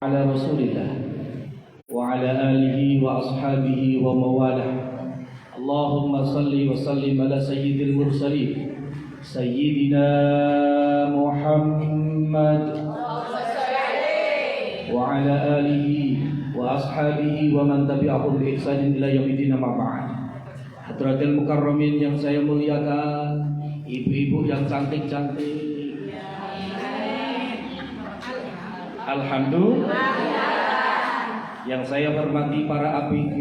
على رسول الله وعلى آله وأصحابه ومواله اللهم صل وسلم على سيد المرسلين سيدنا محمد وعلى آله وأصحابه ومن تبعهم بإحسان إلى يوم الدين أما بعد. Hadratil Mukarramin yang saya muliakan, ibu-ibu yang cantik-cantik, alhamdulillah. Yang saya hormati para ABG.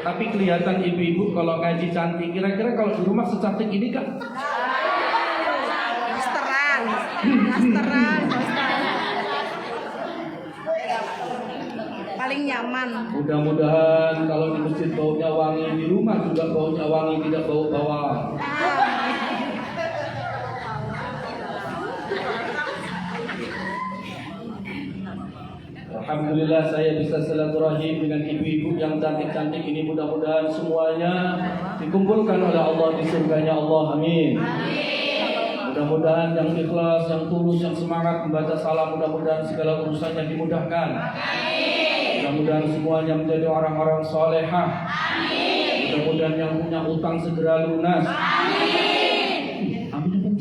Tapi kelihatan ibu-ibu kalau ngaji cantik. Kira-kira kalau di rumah secantik ini kan? Blasteran. Paling nyaman. Mudah-mudahan kalau di masjid baunya wangi, di rumah juga baunya wangi, tidak bau bawang. Alhamdulillah saya bisa silaturahim dengan ibu-ibu yang cantik-cantik ini. Mudah-mudahan semuanya dikumpulkan oleh Allah di surganya Allah. Amin. Mudah-mudahan yang ikhlas, yang tulus, yang semangat membaca salam, mudah-mudahan segala urusannya dimudahkan. Mudah-mudahan semuanya menjadi orang-orang solehah. Mudah-mudahan yang punya utang segera lunas. Amin.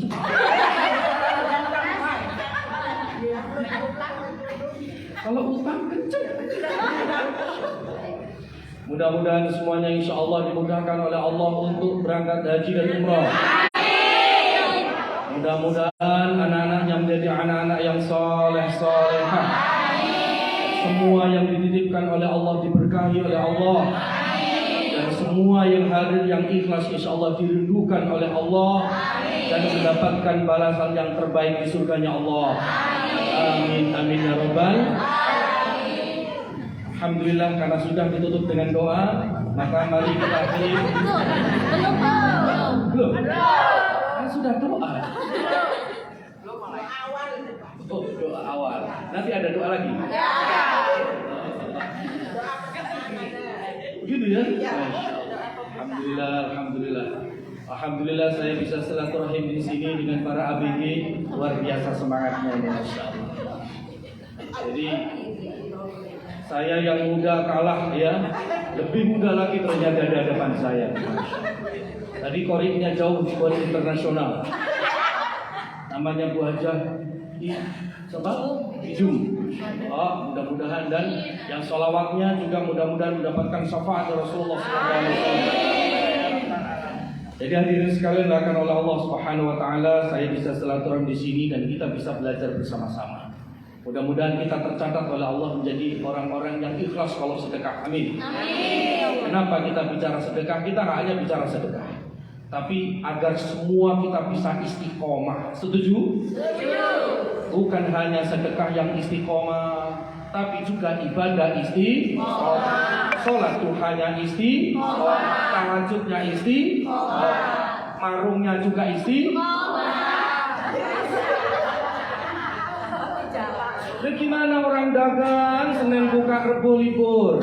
Kalau utang kenceng. Mudah-mudahan semuanya insya Allah dimudahkan oleh Allah untuk berangkat haji dan umrah. Mudah-mudahan anak-anaknya menjadi anak-anak yang soleh-solehah. Semua yang dititipkan oleh Allah diberkahi oleh Allah. Dan semua yang hadir yang ikhlas insya Allah dirindukan oleh Allah. Dan mendapatkan balasan yang terbaik di surganya Allah. Amin, amin ya rabbal. Alhamdulillah karena sudah ditutup dengan doa, maka mari kita akhiri. Belum. Kan sudah doa. Oh, doa awal. Nanti ada doa lagi. Gitu ya? Alhamdulillah, alhamdulillah. Alhamdulillah saya bisa silaturahim di sini dengan para ABG. Luar biasa semangatnya, Masya Allah. Jadi saya yang muda kalah ya, lebih muda lagi ternyata di hadapan saya. Tadi koriknya jauh di korik internasional. Namanya Bu Hajah Ijum. Oh, mudah-mudahan dan yang sholawatnya juga mudah-mudahan mendapatkan syafaat Rasulullah SAW. Jadi hadirin sekalian dilakukan oleh Allah Subhanahu Wa Taala, saya bisa silaturahim di sini dan kita bisa belajar bersama-sama. Mudah-mudahan kita tercatat oleh Allah menjadi orang-orang yang ikhlas kalau sedekah. Amin. Amin. Kenapa kita bicara sedekah? Kita nggak hanya bicara sedekah, tapi agar semua kita bisa istiqomah. Setuju? Setuju. Bukan hanya sedekah yang istiqomah, tapi juga ibadah istiqomah. Sholat tuh hanya istiqomah, tahajudnya istiqomah, marungnya juga istiqomah. Gimana orang dagang Senin buka Rebo libur?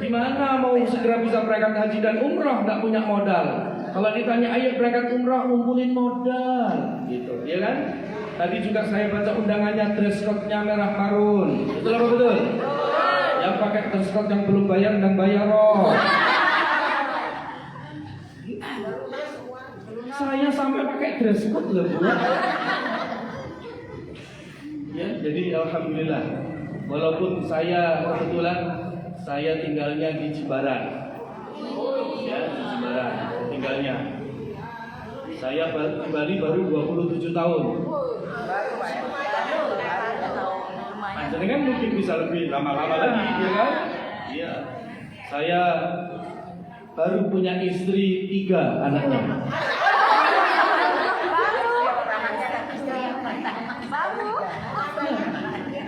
Gimana mau segera bisa berangkat haji dan umrah nggak punya modal? Kalau ditanya ayo berangkat umrah ngumpulin modal, gitu, ya kan? Tadi juga saya baca undangannya dress code-nya merah marun, betul apa betul? Yang pakai dress code yang belum bayar dan bayar roh. Saya sampai pakai dress code loh Bu. Ya, jadi alhamdulillah. Walaupun saya kebetulan saya tinggalnya di Jimbaran. Ya, di Jimbaran tinggalnya. Saya di Bali baru 27 tahun. Jadi kan mungkin bisa lebih lama-lama lagi, ya kan? Iya. Saya baru punya istri 3 anaknya.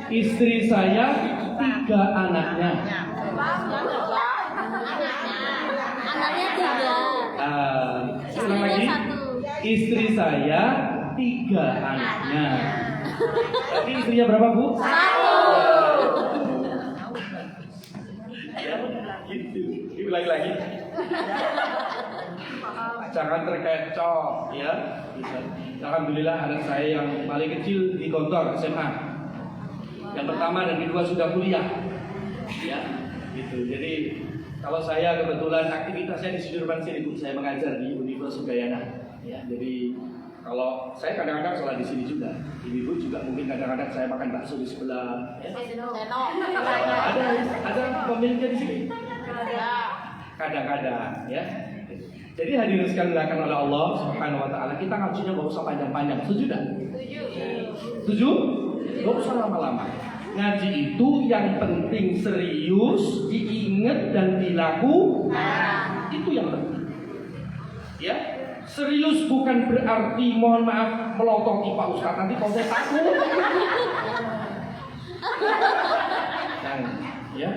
Istri saya 3 anaknya. Anaknya 3. Ulang lagi. Istri saya 3 anaknya. Tapi istrinya berapa Bu? 1. Ya, gitu. Ulangi lagi. jangan terkecoh ya. Bisa. Alhamdulillah anak saya yang paling kecil di Gontor SMA. Yang pertama dan kedua sudah kuliah. Ya, gitu. Jadi kalau saya kebetulan aktivitasnya di Sudirman sini, saya mengajar di Universitas Udayana. Ya, jadi kalau saya kadang-kadang sholat di sini juga, ibu juga mungkin kadang-kadang saya makan bakso di sebelah. Ya. Ada pemiliknya di sini. Kadang-kadang, ya. Jadi hadirin sekalian dilakukan oleh Allah Subhanahu Wa Taala, kita ngajinya nggak usah panjang-panjang, setuju tak? Setuju? Nggak usah lama-lama. Ngaji itu yang penting serius, diingat dan dilakukan. Itu yang penting. Ya. Serius bukan berarti mohon maaf melototi Pak Ustadz, nanti kalau saya takut. Jangan, ya.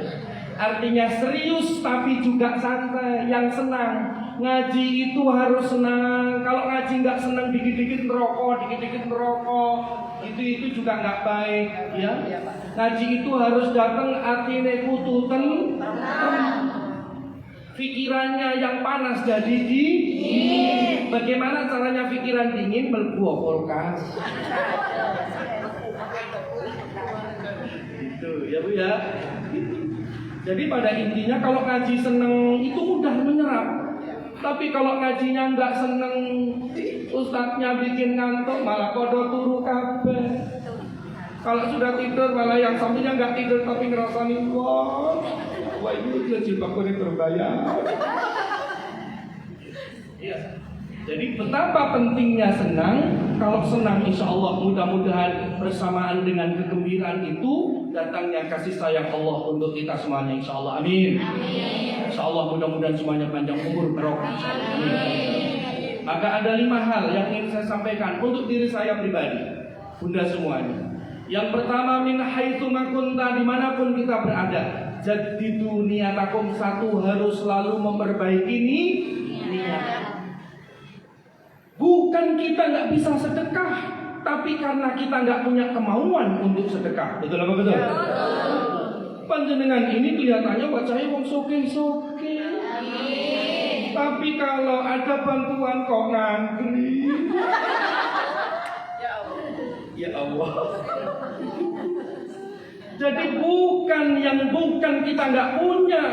Artinya serius tapi juga santai, yang senang. Ngaji itu harus senang. Kalau ngaji nggak senang, dikit-dikit merokok, itu juga nggak baik, ya. Ngaji itu harus datang atine kututen. Pikirannya yang panas jadi dingin. Bagaimana caranya pikiran dingin? Melebu kulkas. Gitu ya Bu ya. Jadi pada intinya kalau ngaji seneng itu mudah menyerap. Tapi kalau ngajinya nggak seneng, ustadznya bikin ngantuk, malah kodo turu kabeh. Kalau sudah tidur malah yang sampingnya nggak tidur tapi ngerasain wah ini jilbab ini terbayar. Iya. Jadi betapa pentingnya senang. Kalau senang insya Allah mudah-mudahan bersamaan dengan kegembiraan itu datangnya kasih sayang Allah untuk kita semuanya insya Allah. Amin. Insya Allah mudah-mudahan semuanya panjang umur barokah. Amin. Maka ada 5 hal yang ingin saya sampaikan untuk diri saya pribadi, bunda semuanya. Yang pertama, min haitsu ma kunta, dimanapun kita berada, jaddidu niyatakum, satu harus selalu memperbaiki niat. Bukan kita nggak bisa sedekah, tapi karena kita nggak punya kemauan untuk sedekah. Betul apa betul? Panjenengan ini kelihatannya wajahnya wong soke-soke. Tapi kalau ada bantuan kok ngantri. Ya Allah. Jadi bukan kita nggak punya,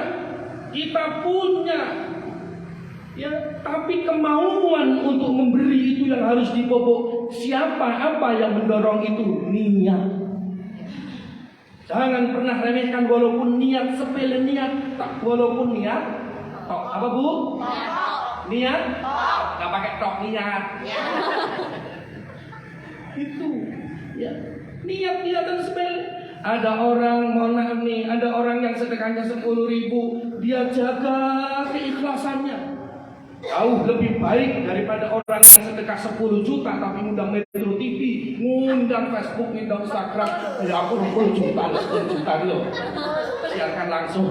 kita punya. Ya, tapi kemauan untuk memberi itu yang harus dipupuk. Apa yang mendorong itu? Niat. Jangan pernah remehkan walaupun niat sepele, walaupun niat. Tok apa Bu? Niat. Nggak pakai tok niat. Itu. Ya. Niat-niatan sepele. Ada orang, mohon maaf nih, ada orang yang sedekahnya 10.000, dia jaga keikhlasannya. Jauh lebih baik daripada orang yang sedekah 10 juta tapi ngundang Metro TV, ngundang Facebook, ngundang Instagram. Ya aku 10 juta loh. Siarkan langsung.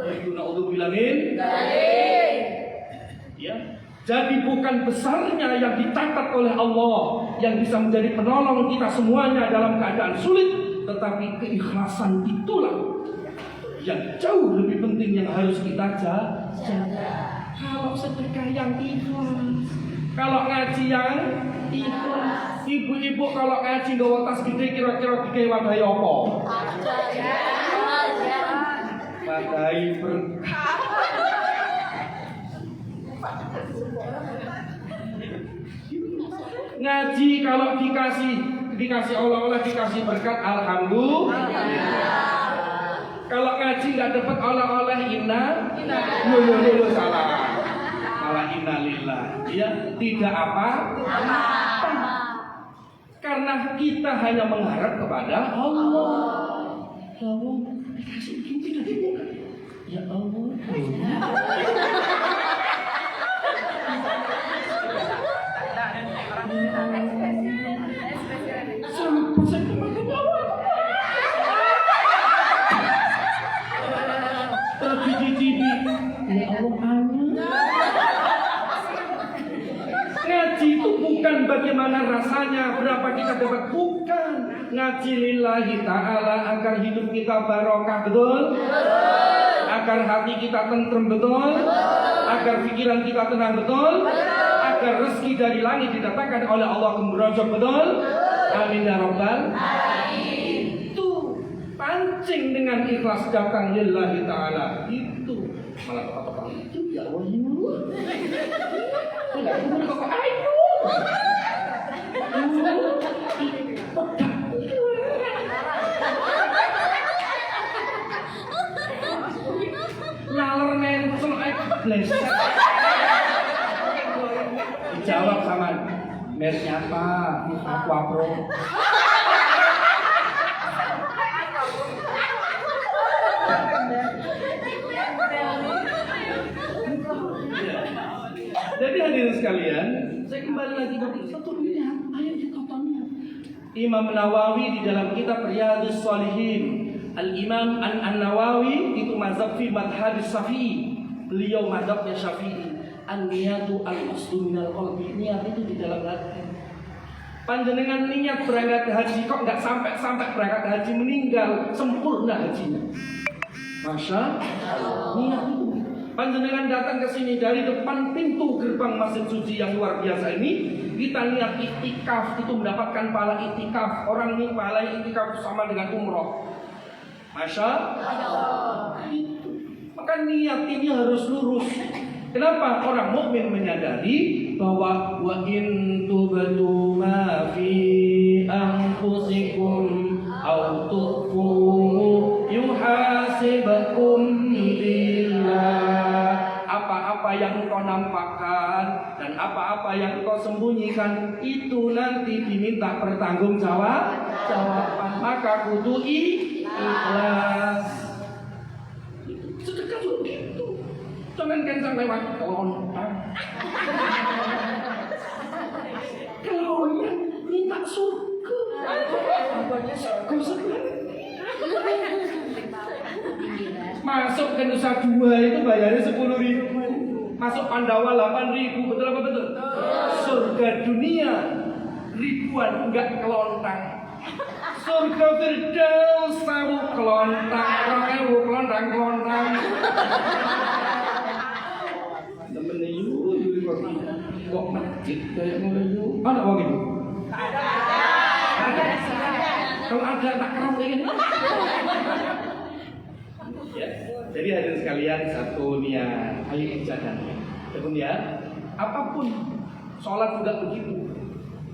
Itu naudzubillah min. Ya. Jadi bukan besarnya yang dicatat oleh Allah yang bisa menjadi penolong kita semuanya dalam keadaan sulit, tetapi keikhlasan itulah yang jauh lebih penting yang harus kita jaga. Kalau sedekah yang ikhlas, kalau ngaji yang ikhlas. Ibu-ibu kalau ngaji nggawa tas gede kira-kira digawe wadai apa? Wadai berkah. Ngaji kalau dikasih oleh-oleh, dikasih berkat, alhamdulillah. Kalau ngaji nggak dapat oleh-oleh, lo salah. Malah innalillah. Ya, tidak apa. Karena kita hanya mengharap kepada Allah. Allah dikasih begini tidak. Ya Allah. Ngaji itu bukan bagaimana rasanya, berapa kita dapat, bukan. Ngaji lillahi ta'ala agar hidup kita barokah, betul? Agar hati kita tentrem, betul? agar pikiran kita tenang betul, agar rezeki dari langit didatangkan oleh Allah ke merojok betul. Amin ya rabbal alamin. Itu pancing dengan ikhlas datang lillahi ta'ala. Itu malah kata-kata itu ya wahyu. Enggak benar kok ayo. Ngaler nensel bleset. Dijawab sama merknya apa? Aqua Pro. Jadi hadirin sekalian, saya kembali lagi ke satu lihat, ayo kita tanya. Imam Nawawi di dalam kitab Riyadhus Shalihin, Al-Imam An-Nawawi itu mazhab fi madhhab Syafi'i. Beliau mazhabnya Syafi'i. An-niyatu al-qasdu minal qalbi. Niat itu di dalam hati. Panjenengan niat berangkat haji kok enggak sampai berangkat haji meninggal, sempurna hajinya. Masya Allah. Niat itu. Panjenengan datang ke sini dari depan pintu gerbang Masjid Suci yang luar biasa ini, kita niat iktikaf itu mendapatkan pahala iktikaf. Orang ini pahala iktikaf sama dengan umroh. Masya Allah. Maka niat ini harus lurus. Kenapa? Orang mukmin menyadari bahwa wa in tubdu ma fi anfusikum aw tukhfuhu yuhasibukum billah. Apa-apa yang engkau nampakkan dan apa-apa yang engkau sembunyikan itu nanti diminta pertanggungjawaban. Maka kudu ikhlas. Sedekah juga gitu. Jangan kencang lewat kelontang. Kelontang minta surga. Masuk ke Nusa Dua itu bayarnya 10.000. Masuk Pandawa 8.000. Betul apa betul? Surga dunia ribuan, enggak kelontang. Surga Firdaus 1000 kelontang, 2000 kelontang. Temen yuk kok masjid kayak ngono. Ada apa gitu? Ada. Kalau ada tak keramaian. Ya, jadi hadirin sekalian, satu niat, ayo ijadah. Kemudian apapun sholat juga begitu.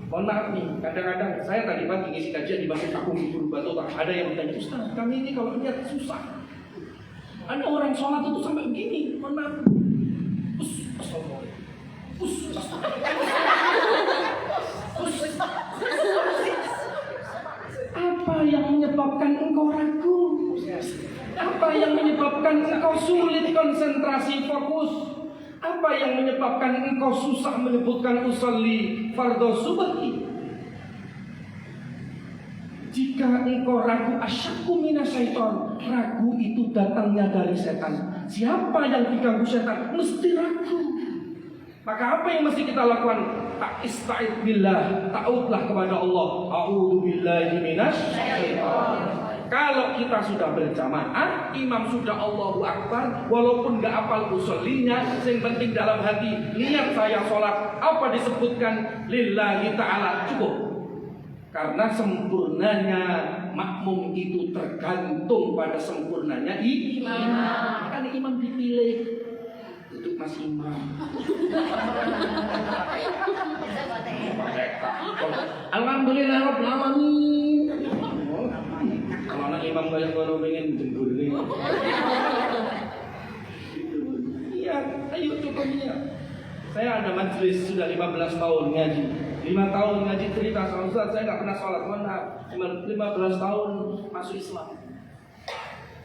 Mohon maaf nih, kadang-kadang saya tadi pagi ngisi kajian di Masjid Agung di Bulu Batu, ada yang bertanya, Ustaz, kami ini kalau niat susah. Ada orang sholat itu sampai begini, mohon maaf. Apa yang menyebabkan engkau ragu? Apa yang menyebabkan engkau sulit konsentrasi fokus? Apa yang menyebabkan engkau susah menyebutkan usolli fardhu subhi? Jika engkau ragu, asyakku minasyaiton, ragu itu datangnya dari setan. Siapa yang diganggu setan mesti ragu. Maka apa yang mesti kita lakukan? Ista'id billah, ta'udlah kepada Allah. A'udzu billahi minasyaiton. Kalau kita sudah berjamaah, imam sudah Allahu Akbar, walaupun gak hafal usollinya, yang penting dalam hati niat saya sholat, apa disebutkan lillahi ta'ala cukup. Karena sempurnanya makmum itu tergantung pada sempurnanya imam. Kan imam dipilih untuk Mas Imam. Alhamdulillah Rabbil Alamin. Kalau anak imam kayak ngono pengen jembur nih. Iya, ayo coba niat. Saya ada majelis sudah 15 tahun ngaji. 5 tahun ngaji cerita sama Ustaz, saya nggak pernah sholat, mana 15 tahun masuk Islam.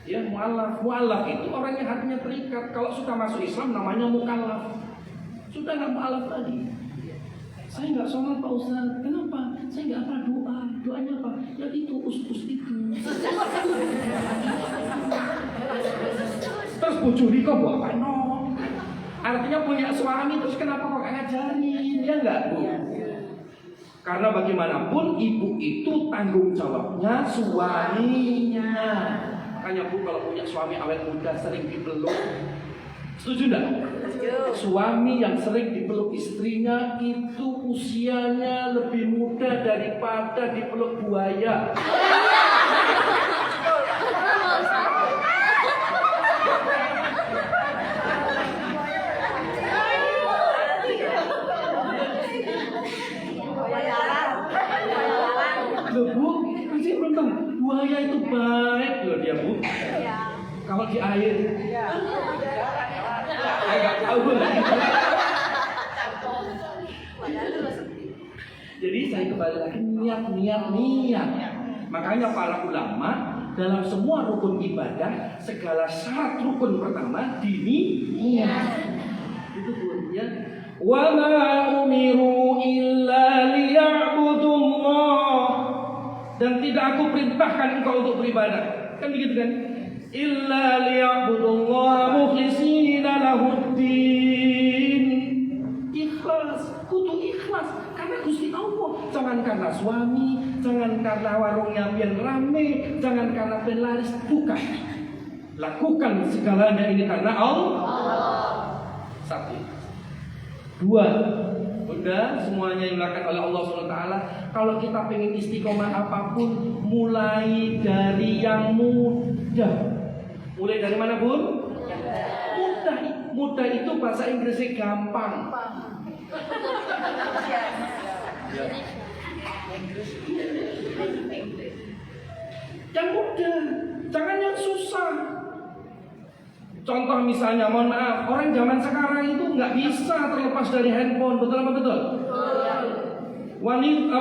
Ya, mu'alaf itu orang yang hatinya terikat. Kalau sudah masuk Islam namanya mukallaf. Sudah nggak mu'alaf lagi. Saya nggak sholat Pak Ustaz, kenapa? Saya nggak apa doa. Doanya apa? Ya itu us-us itu. Terus bujuri kok buat apa? No. Artinya punya suami terus kenapa kok nggak ngajarin? Ya nggak Bu? Karena bagaimanapun ibu itu tanggung jawabnya suaminya. Makanya Bu kalau punya suami awet muda sering dipeluk, Setuju enggak? Suami yang sering dipeluk istrinya itu usianya lebih muda daripada dipeluk buaya. Loh Bu, masih belum tahu. Buaya itu baik loh dia Bu. Kalau di air. Enggak tahu lah. Jadi saya kembali lagi niat. Makanya para ulama dalam semua rukun ibadah segala syarat rukun pertama niat. Itu Bu ya. Wa ma umiru illa liya'budullah. Dan tidak aku perintahkan engkau untuk beribadah. Kan begitu kan? Illa liya'budullah mukhlishina lahuddin. Ikhlas, kudu ikhlas karena Gusti Allah. Jangan karena suami, jangan karena warungnya biar rame, jangan karena biar laris, bukan. Lakukan segalanya ini karena Allah. Satu. Dua, udah semuanya dilakukan oleh Allah SWT. Kalau kita pengen istiqomah apapun, mulai dari yang mudah. Mulai dari mana Bun? Mudah. Mudah itu bahasa Inggrisnya gampang. Yang mudah, jangan yang susah. Contoh misalnya, mohon maaf, orang zaman sekarang itu nggak bisa terlepas dari handphone, betul apa betul? Wanita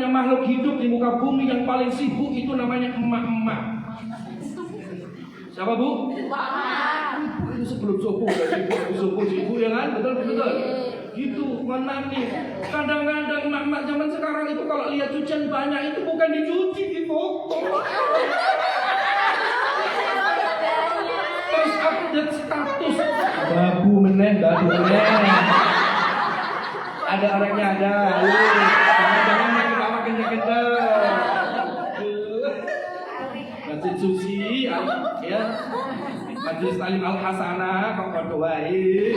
makhluk hidup di muka bumi yang paling sibuk itu namanya emak-emak. Siapa Bu? Ibu itu sebelum subuh udah sibuk ya kan, betul. Gitu, mohon maaf nih. Kadang-kadang emak-emak zaman sekarang itu kalau lihat cucian banyak itu bukan dicuci, dipotong. Terus update status babu meneh. Ada orangnya ada. Jangan makin lama kenceng-kenceng. Masjid suci ya. Majelis Talim Al Hasanah kok padha wae.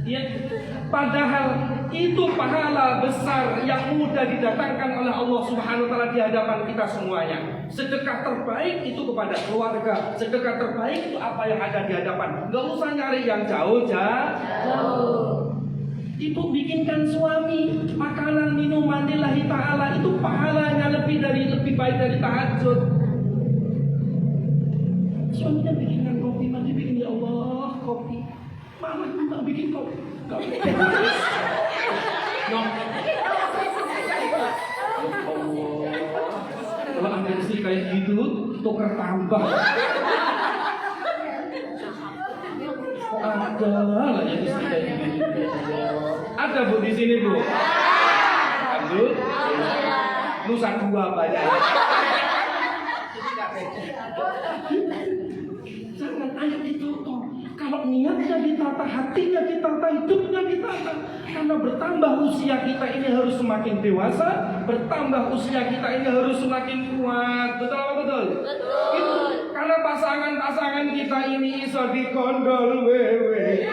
Ya, padahal itu pahala besar yang mudah didatangkan oleh Allah Subhanahu wa taala di hadapan kita semuanya. Sedekah terbaik itu kepada keluarga. Sedekah terbaik itu apa yang ada di hadapan. Enggak usah nyari yang jauh. Ibu bikinkan suami makanan minuman lillahi ta'ala, itu pahalanya lebih baik dari tahajud. Suaminya bikinkan kopi, mandi bikin ya Allah kopi. Mama tak bikin kopi. No. Kalau Anda istri kayak gitu, tukar tambah. Kok ada lah yang istri kayak gitu? Ada Bu di sini Bu. Abdul. Nusa Dua banyak. Jangan ayo ditutup. Kalau niatnya ditata, hatinya ditata, hidupnya ditata. Karena bertambah usia kita ini harus semakin dewasa, bertambah usia kita ini harus semakin kuat. Betul apa betul? Betul. Itu karena pasangan-pasangan kita ini iso dikondol wewe.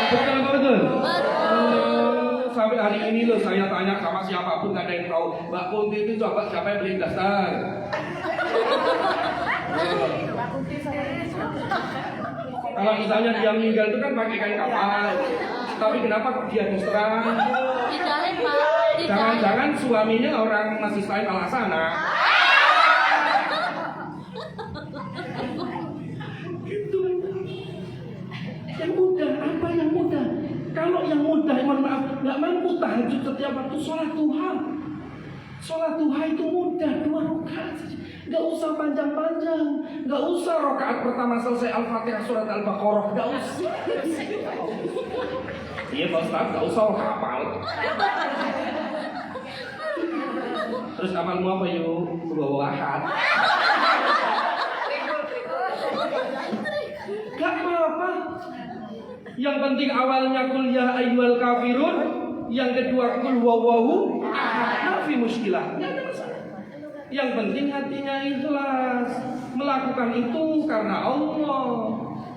Betul apa betul? Betul. Sampai hari ini loh saya tanya sama siapapun nggak ada yang tahu. Mbak Kunti itu coba siapa yang beli dasar? Kalau misalnya dia meninggal itu kan pakai kain kapal. Tapi kenapa kok dia terus terang? Jangan-jangan suaminya orang masih selain Al Hasanah. Gitu. Yang mudah, apa yang mudah? Kalau yang mudah, mohon maaf, nggak mampu tahajud setiap waktu, sholat duha. Sholat duha itu mudah, 2 rakaat saja. Gak usah panjang-panjang, gak usah rakaat pertama selesai Al-Fatihah surat Al-Baqarah, gak usah. Iya Pak Ustaz, gak usah hafal. Terus amalmu apa yuk? Bawa ahad. Gak apa-apa. Yang penting awalnya kul ya ayyuhal kafirun, yang kedua kul huwallahu ahad. Fi muskilah. Yang penting hatinya ikhlas. melakukan itu karena Allah.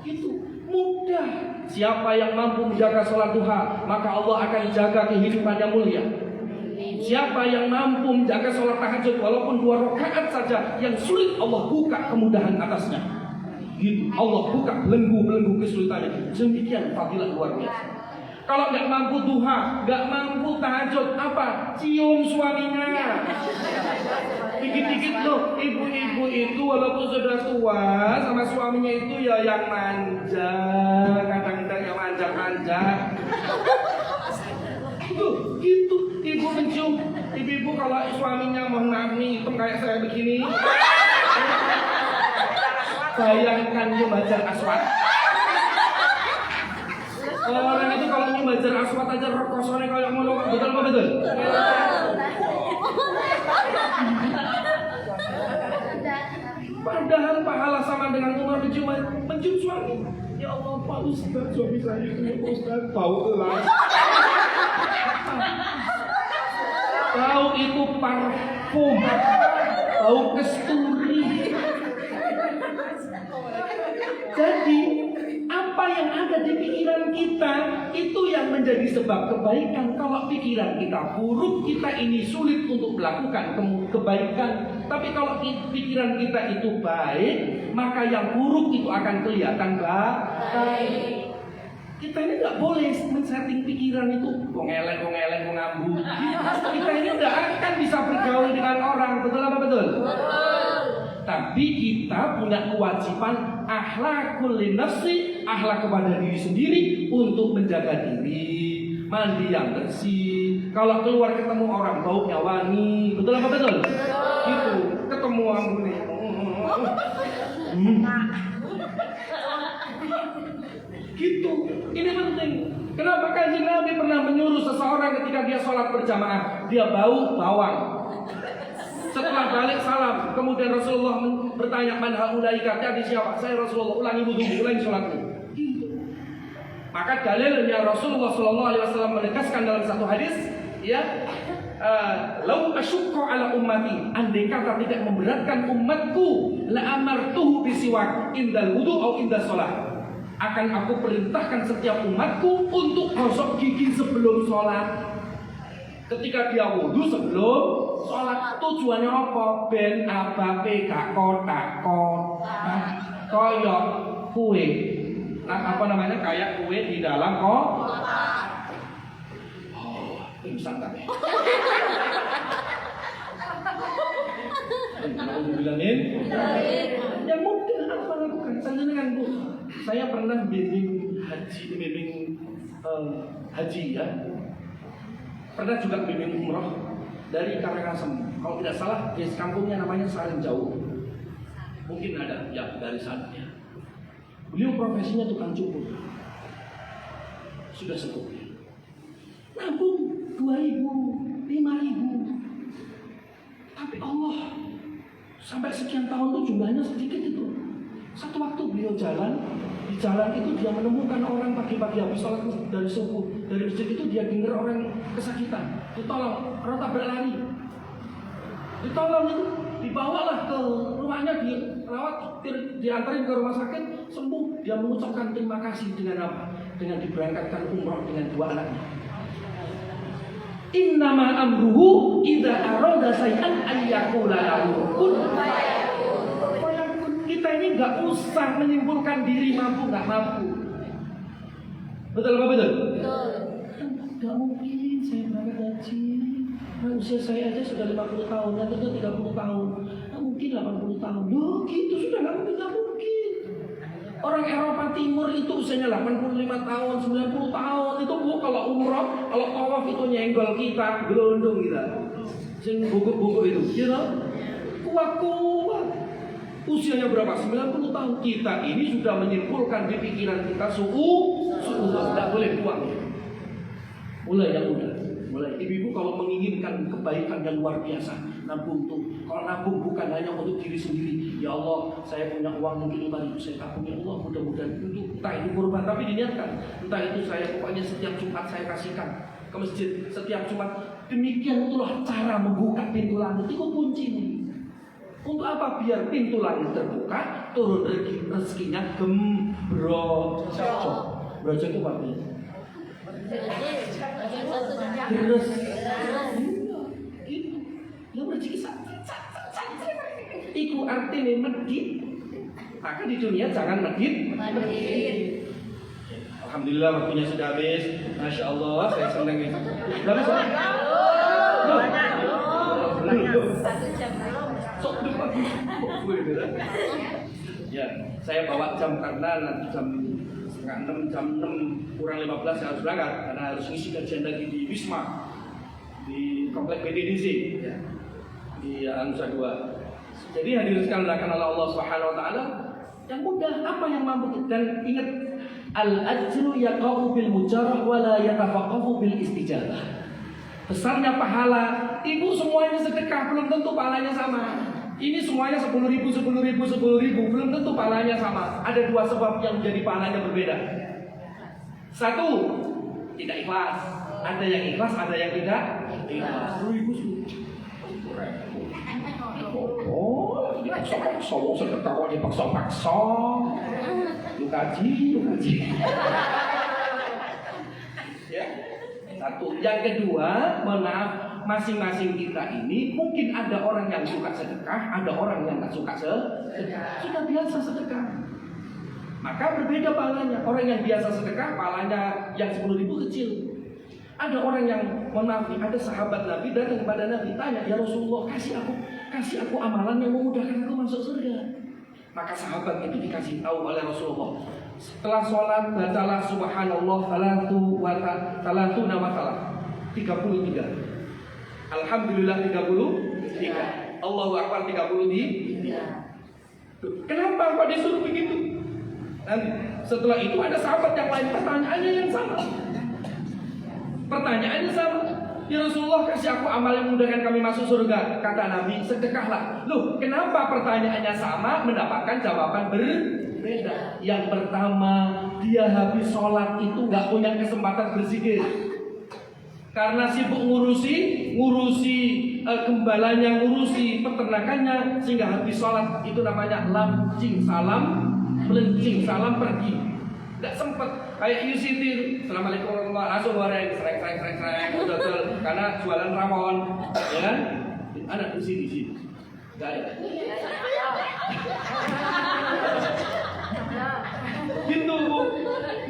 Itu mudah. Siapa yang mampu menjaga sholat duha, maka Allah akan jaga kehidupannya mulia. Siapa yang mampu menjaga sholat tahajud walaupun 2 rakaat saja, yang sulit Allah buka kemudahan atasnya. Gitu. Allah buka belenggu-belenggu kesulitannya. Demikian fadilah luar biasa. Kalau nggak mampu duha, nggak mampu tahajud, apa? Cium suaminya. Dikit-dikit loh, ibu-ibu itu walaupun sudah tua sama suaminya itu ya yang manja, kadang-kadang yang manja-manja. Gitu, ibu mencium. Ibu-ibu kalau suaminya mohon maaf nih, hitam kayak saya begini. Bayangkan dia Hajar Aswad. Orang itu kalau nyium Hajar Aswad aja rekosone kayak ngono, betul apa betul? Padahal pahala sama dengan Umar mencium suami. Ya Allah, Pak Ustaz, suami saya itu Ustaz bau elas. Bau itu parfum, bau kasturi. Jadi apa yang ada di pikiran kita itu yang menjadi sebab kebaikan. Kalau pikiran kita buruk, kita ini sulit untuk melakukan kebaikan. Tapi kalau pikiran kita itu baik, maka yang buruk itu akan kelihatan baik. Kita ini nggak boleh men-setting pikiran itu ngelek, ngambu. Kita ini nggak akan bisa bergaul dengan orang, betul apa betul? Tapi kita punya kewajiban akhlakul linafsi, akhlak kepada diri sendiri untuk menjaga diri, mandi yang bersih. Kalau keluar ketemu orang baunya wangi, betul apa betul? Gitu, ketemu ambune. Gitu, ini penting. Kenapa Kanjeng Nabi pernah menyuruh seseorang ketika dia sholat berjamaah, dia bau bawang. Setelah balik salam, kemudian Rasulullah bertanya, man haulaika, tadi siapa? Saya Rasulullah, ulangi wudu, ulangi sholatmu. Gitu. Maka dalilnya Rasulullah SAW menegaskan dalam satu hadis, ya, lau asyukku ala ummati, andai kata tidak memberatkan umatku, la amartuhu bisiwak indal wudu atau indal sholat. Akan aku perintahkan setiap umatku untuk gosok gigi sebelum sholat. Ketika dia wudu sebelum sholat, tujuannya apa? Ben abape gak kotak-kotak koyok kue. Nah, apa namanya? Kayak kue di dalam kotak. Oh, pingsan tadi. Mau bilangin? Yang mungkin apa lakukan? Dengan Bu, saya pernah bimbing haji ya. Pernah juga bimbing umroh dari Karangasem. Kalau tidak salah, di kampungnya namanya Saling Jauh. Mungkin ada ya dari sana. Ya. Beliau profesinya tukang cukur. Sudah sepuh. Nabung 2.000, 5.000. Tapi Allah sampai sekian tahun itu jumlahnya sedikit itu. Satu waktu beliau jalan, di jalan itu dia menemukan orang pagi-pagi habis sholat dari subuh. Dari masjid itu dia dengar orang kesakitan, ditolong, orang tabrak lari. Ditolong itu, dibawalah ke rumahnya, dirawat, diantarin ke rumah sakit, sembuh. Dia mengucapkan terima kasih dengan apa? Dengan diberangkatkan umroh dengan 2 anaknya. Innama amruhu idza arada syai'an an yaqula lahu kun fayakun. Kita ini nggak usah menyimpulkan diri mampu nggak mampu. Betul apa betul? Betul. Nggak mungkin saya berangkat haji. Usia saya aja sudah 50 tahun, nanti itu 30 tahun. Nggak mungkin 80 tahun. Loh gitu sudah nggak mungkin. Orang Eropa Timur itu usianya 85 tahun, 90 tahun. Itu Bu kalau umroh, kalau tawaf itu nyenggol kita, gelondong kita. Sing buku-buku itu, gitu. Kuat-kuat. Usianya berapa? 90 tahun. Kita ini sudah menyimpulkan di pikiran kita suhu tidak boleh buang. Mulai yang muda. Mulai ibu-ibu kalau menginginkan kebaikan yang luar biasa, nabung tuh. Kalau nabung bukan hanya untuk diri sendiri. Ya Allah, saya punya uang mungkin 5.000 saya tabung. Ya Allah, mudah-mudahan itu entah itu kurban tapi diniatkan. Entah itu saya pokoknya setiap Jumat saya kasihkan ke masjid setiap Jumat. Demikian itulah cara membuka pintu langit. Itu kuncinya. Untuk apa? Biar pintu langit terbuka, turun rezekinya gembrojok. Brojo itu apa? Deres. Itu rezeki iku artinya medit. Maka di dunia jangan medit. Alhamdulillah waktunya sudah habis. Masya Allah, saya senang ini. Berapa sih? Sok depan. Ya, saya bawa jam karena nanti jam 5:30, jam 6 kurang 15 saya harus berangkat karena harus ngisi kajian lagi di Wisma di komplek BDDC ya, di Anusa 2. Jadi hadirin sekalian dilakukan oleh Allah Subhanahu wa taala yang mudah, apa yang mampu. Dan ingat, al-ajru yaqa'u bil mujarrah wa la yatafaqahu bil istijabah. Besarnya pahala, ibu semuanya sedekah belum tentu pahalanya sama. Ini semuanya 10.000, 10.000, 10.000 belum tentu pahalanya sama. Ada dua sebab yang menjadi pahalanya berbeda. Satu, tidak ikhlas. Ada yang ikhlas, ada yang tidak ikhlas. 10.000 oh, dipaksa-paksa, sedekah kok dipaksa-paksa. Lu kaji. Ya. Satu. Yang kedua, mohon maaf, masing-masing kita ini mungkin ada orang yang suka sedekah, ada orang yang tak suka sedekah. Sudah biasa sedekah, maka berbeda pahalanya. Orang yang biasa sedekah, pahalanya yang 10.000 kecil. Ada orang yang, mohon maaf, ada sahabat Nabi datang kepada Nabi, tanya, ya Rasulullah, kasih aku amalan yang memudahkan aku masuk surga. Maka sahabat itu dikasih tahu oleh Rasulullah. Setelah sholat, bacalah subhanallah talatu nama talah 33. Alhamdulillah 33. Allahu Akbar 33. Kenapa kok disuruh begitu? Dan setelah itu ada sahabat yang lain, pertanyaannya yang sama. Pertanyaannya sama. Ya Rasulullah, kasih aku amal yang memudahkan kami masuk surga. Kata Nabi, sedekahlah. Loh, kenapa pertanyaannya sama mendapatkan jawaban berbeda? Yang pertama, dia habis sholat itu gak punya kesempatan berzikir karena sibuk ngurusi gembalanya, ngurusi peternakannya, sehingga habis sholat itu namanya lamcing salam, melencing salam pergi. Gak sempet. Kayak Yusitir, assalamualaikum warahmatullahi wabarakatuh, langsung goreng, sereng, betul, karena jualan rawon, ya kan? Ada di sini, gak ada. Gitu, Bu.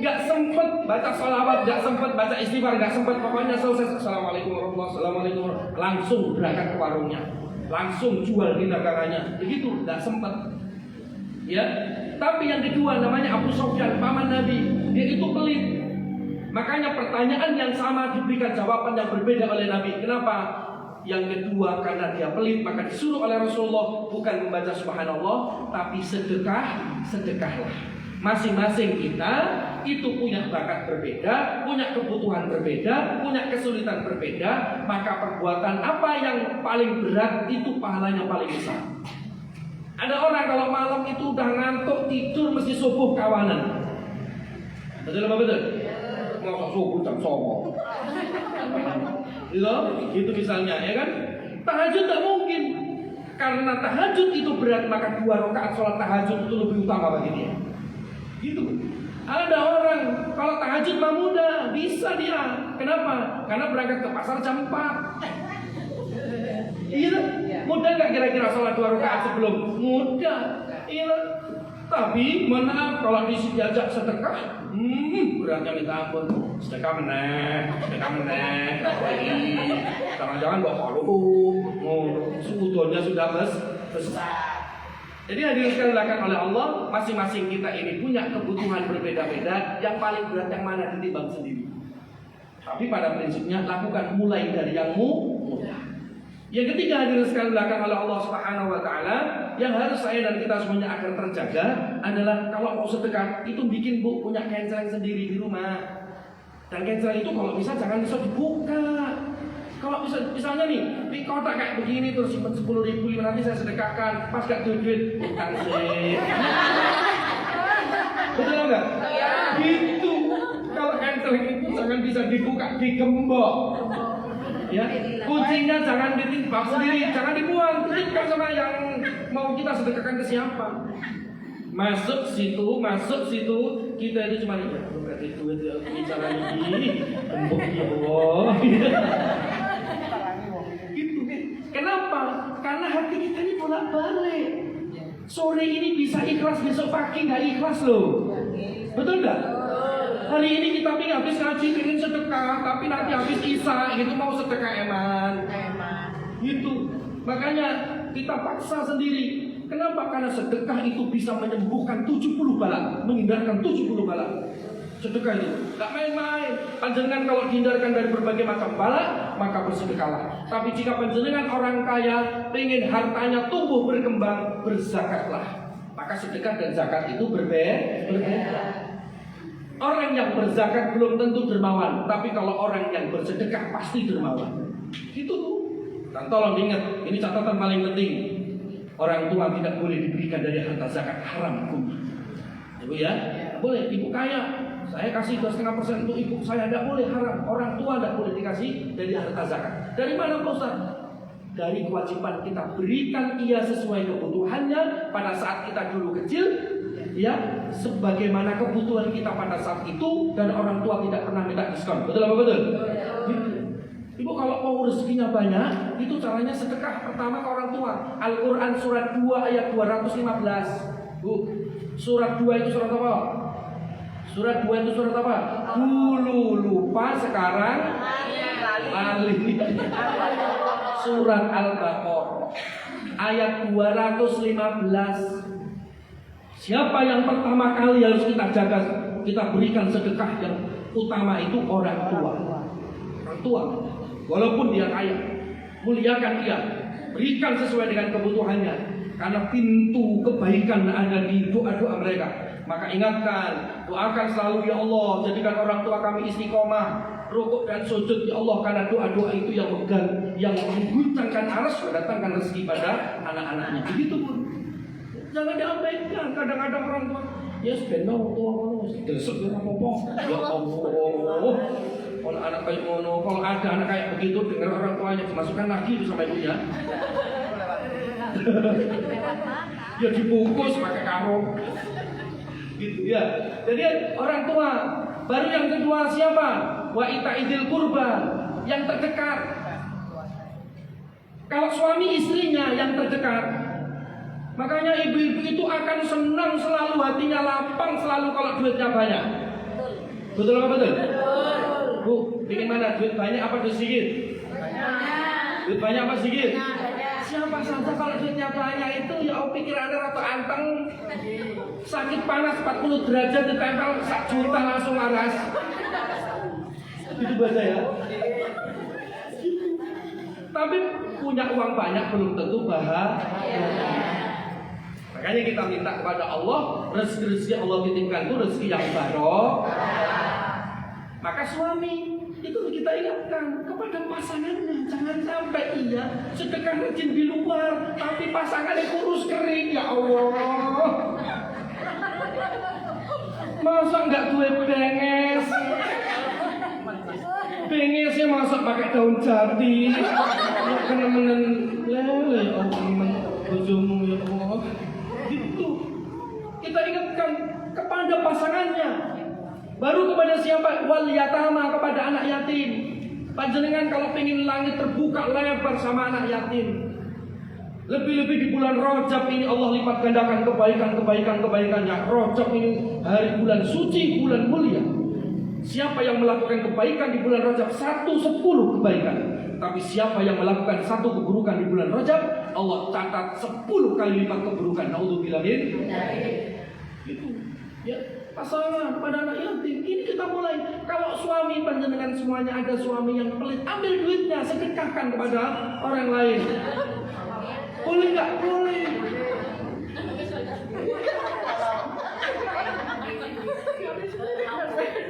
Gak sempet baca sholawat, gak sempet baca istighfar, gak sempet, pokoknya selesai assalamualaikum warahmatullahi wabarakatuh, langsung berangkat ke warungnya, langsung jual di dagangannya, begitu, gak sempet. Ya, tapi yang kedua namanya Abu Sufyan, paman Nabi, dia itu pelit. Makanya pertanyaan yang sama diberikan jawaban yang berbeda oleh Nabi. Kenapa? Yang kedua karena dia pelit, maka disuruh oleh Rasulullah bukan membaca subhanallah, tapi sedekahlah. Masing-masing kita itu punya bakat berbeda, punya kebutuhan berbeda, punya kesulitan berbeda. Maka perbuatan apa yang paling berat itu pahalanya paling besar. Ada orang kalau malam itu udah ngantuk, tidur mesti subuh kawanan. Betul apa betul? Mau subuh jam 9. Gitu misalnya, ya kan? Tahajud tak mungkin. Karena tahajud itu berat, maka 2 rakaat sholat tahajud itu lebih utama bagi dia. Gitu. Ada orang kalau tahajud mah mudah, bisa dia. Kenapa? Karena berangkat ke pasar jam 4. Iya, mudah nggak kira-kira sholat 2 rakaat sebelum? Mudah. Iya. Tapi maaf kalau diajak sedekah, beratnya minta ampun. Sedekah meneh. Jangan-jangan bawa haluh. Suudonya sudah besar. Jadi hadirin sekalian dilakukan oleh Allah, masing-masing kita ini punya kebutuhan berbeda-beda. Yang paling berat yang mana ditimbang sendiri. Tapi pada prinsipnya lakukan mulai dari yang mudah. Yang ketiga hadirin sekalian dilakukan oleh Allah Subhanahu wa taala, yang harus saya dan kita semuanya agar terjaga adalah kalau mau sedekah itu bikin punya canceling sendiri di rumah. Dan canceling itu kalau bisa jangan bisa dibuka. Kalau misalnya nih di kotak kayak begini terus simpan 10.000, nanti saya sedekahkan, pas gak duit utang sih. Betul enggak? Gitu. Kalau canceling itu jangan bisa dibuka, digembok. Ya, kucingnya jangan ditimbang sendiri, jangan dibuang, titipkan sama yang mau kita sedekahkan ke siapa. Masuk situ, kita itu cuma ya, berarti duit ya, bicara ini, tembok ya Allah. Gitu. Kenapa? Karena hati kita ini bolak-balik. Sore ini bisa ikhlas, besok pagi nggak ikhlas loh. Betul nggak? Hari ini kita pengen habis ngaji, pengen sedekah, tapi nanti habis isya gitu mau sedekah eman. Gitu. Makanya kita paksa sendiri. Kenapa? Karena sedekah itu bisa menyembuhkan 70 bala, menghindarkan 70 bala. Sedekah itu gak main-main. Panjenengan kalau dihindarkan dari berbagai macam bala, maka bersedekahlah. Tapi jika panjenengan orang kaya, pengen hartanya tumbuh berkembang, berzakatlah. Maka sedekah dan zakat itu berbeda. Orang yang berzakat belum tentu dermawan, tapi kalau orang yang bersedekah pasti dermawan. Itu tuh. Dan tolong diingat, ini catatan paling penting. Orang tua tidak boleh diberikan dari harta zakat, haram hukumnya. Ibu ya, boleh. Ibu kaya, saya kasih 2,5% untuk ibu saya, tidak boleh, haram. Orang tua tidak boleh dikasih dari harta zakat. Dari mana Pak Ustaz? Dari kewajiban kita berikan ia sesuai kebutuhannya pada saat kita dulu kecil, ya, sebagaimana kebutuhan kita pada saat itu, dan orang tua tidak pernah minta diskon. Betul apa betul? Ibu kalau mau rezekinya banyak, itu caranya sedekah pertama ke orang tua. Al-Quran surat 2 ayat 215. Bu, surat 2 itu surat apa? Surat 2 itu surat apa? Dulu lupa, sekarang lali. Surat Al-Baqarah ayat 215. Siapa yang pertama kali harus kita jaga, kita berikan sedekah yang utama itu orang tua. Orang tua. Walaupun dia kaya, muliakan dia, berikan sesuai dengan kebutuhannya. Karena pintu kebaikan ada di doa-doa mereka. Maka ingatkan, doakan selalu, ya Allah, jadikan orang tua kami istiqomah, rukuk dan sujud, ya Allah, karena doa-doa itu yang mengguncangkan aras, mendatangkan rezeki pada anak-anaknya. Begitu pun. Jangan diabaikan. Kadang-kadang orang tua, ya sebenarnya tua desek ya apa-apa. Ya Allah. Kalau anak kayak ngono, kalau ada anak kayak begitu, dengar orang tuanya dimasukkan lagi itu sama ibunya. Ya dibungkus pakai karung. Gitu ya. Jadi orang tua. Baru yang kedua siapa? Wa itaidil qurba, yang terdekat. Kalau suami istrinya yang terdekat, makanya ibu-ibu itu akan senang selalu, hatinya lapang selalu kalau duitnya banyak. Betul apa betul? Bu, bikin mana? Duit banyak apa duit sedikit? Duit banyak apa sedikit? Siapa saja kalau duitnya banyak itu ya pikirannya rata anteng. Sakit panas 40 derajat ditempel 1 juta langsung waras. Itu bahasa ya. Tapi punya uang banyak belum tentu bahagia. Makanya kita minta kepada Allah, rezeki Allah titipkan itu rezeki yang barokah. Maka suami itu kita ingatkan kepada pasangannya, jangan sampai ia sedekah rajin di luar, tapi pasangannya kurus kering, ya Allah. Masa nggak duit benges? Bengesnya masa pakai daun jati? Kena menen lele, ya Allah, bojomu ya Allah. Gitu. Kita ingatkan kepada pasangannya. Baru kepada siapa? Wal yatama, kepada anak yatim. Panjenengan kalau pengen langit terbuka lebar sama anak yatim. Lebih-lebih di bulan Rajab ini Allah lipat gandakan kebaikannya. Rajab ini hari bulan suci, bulan mulia. Siapa yang melakukan kebaikan di bulan Rajab 1/10 kebaikan. Tapi siapa yang melakukan 1 keburukan di bulan Rajab, Allah catat 10 kali lipat keburukan. Naudzubillah min. Itu. Ya. Pasangan pada anak yatim. Ini kita mulai. Kalau suami panjenengan semuanya ada suami yang pelit, ambil duitnya, sedekahkan kepada orang lain. Boleh nggak? Boleh.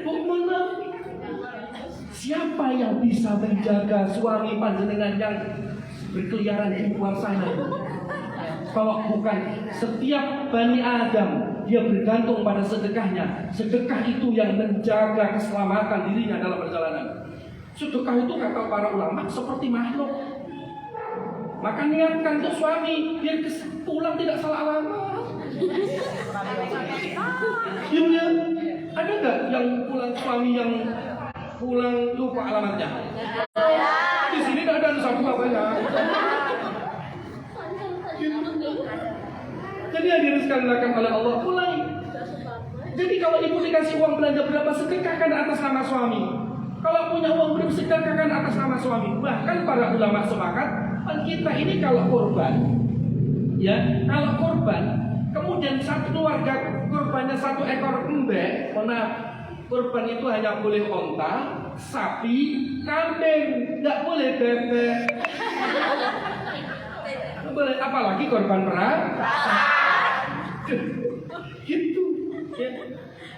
Bagaimana? Siapa yang bisa menjaga suami panjenengan yang berkeliaran di luar sana? Kalau bukan setiap Bani Adam, dia bergantung pada sedekahnya. Sedekah itu yang menjaga keselamatan dirinya dalam perjalanan. Sedekah itu kata para ulama seperti makhluk. Maka niatkan untuk suami biar pulang tidak salah alamat. Ya, ada nggak yang pulang suami yang pulang lupa alamatnya? Di sini nggak ada satu bapaknya. Jadi hadirin sekalian dilakukan oleh Allah mulai. Jadi kalau ibu dikasih uang belanja berapa, sedekahkan atas nama suami. Kalau punya uang berapa, sedekahkan atas nama suami. Bahkan para ulama sepakat, kita ini kalau korban, ya kalau korban, kemudian satu keluarga korbannya 1 ekor embek, korban itu hanya boleh onta, sapi, kambing, nggak boleh bebek. Boleh, apalagi korban perang. Gitu. Ya.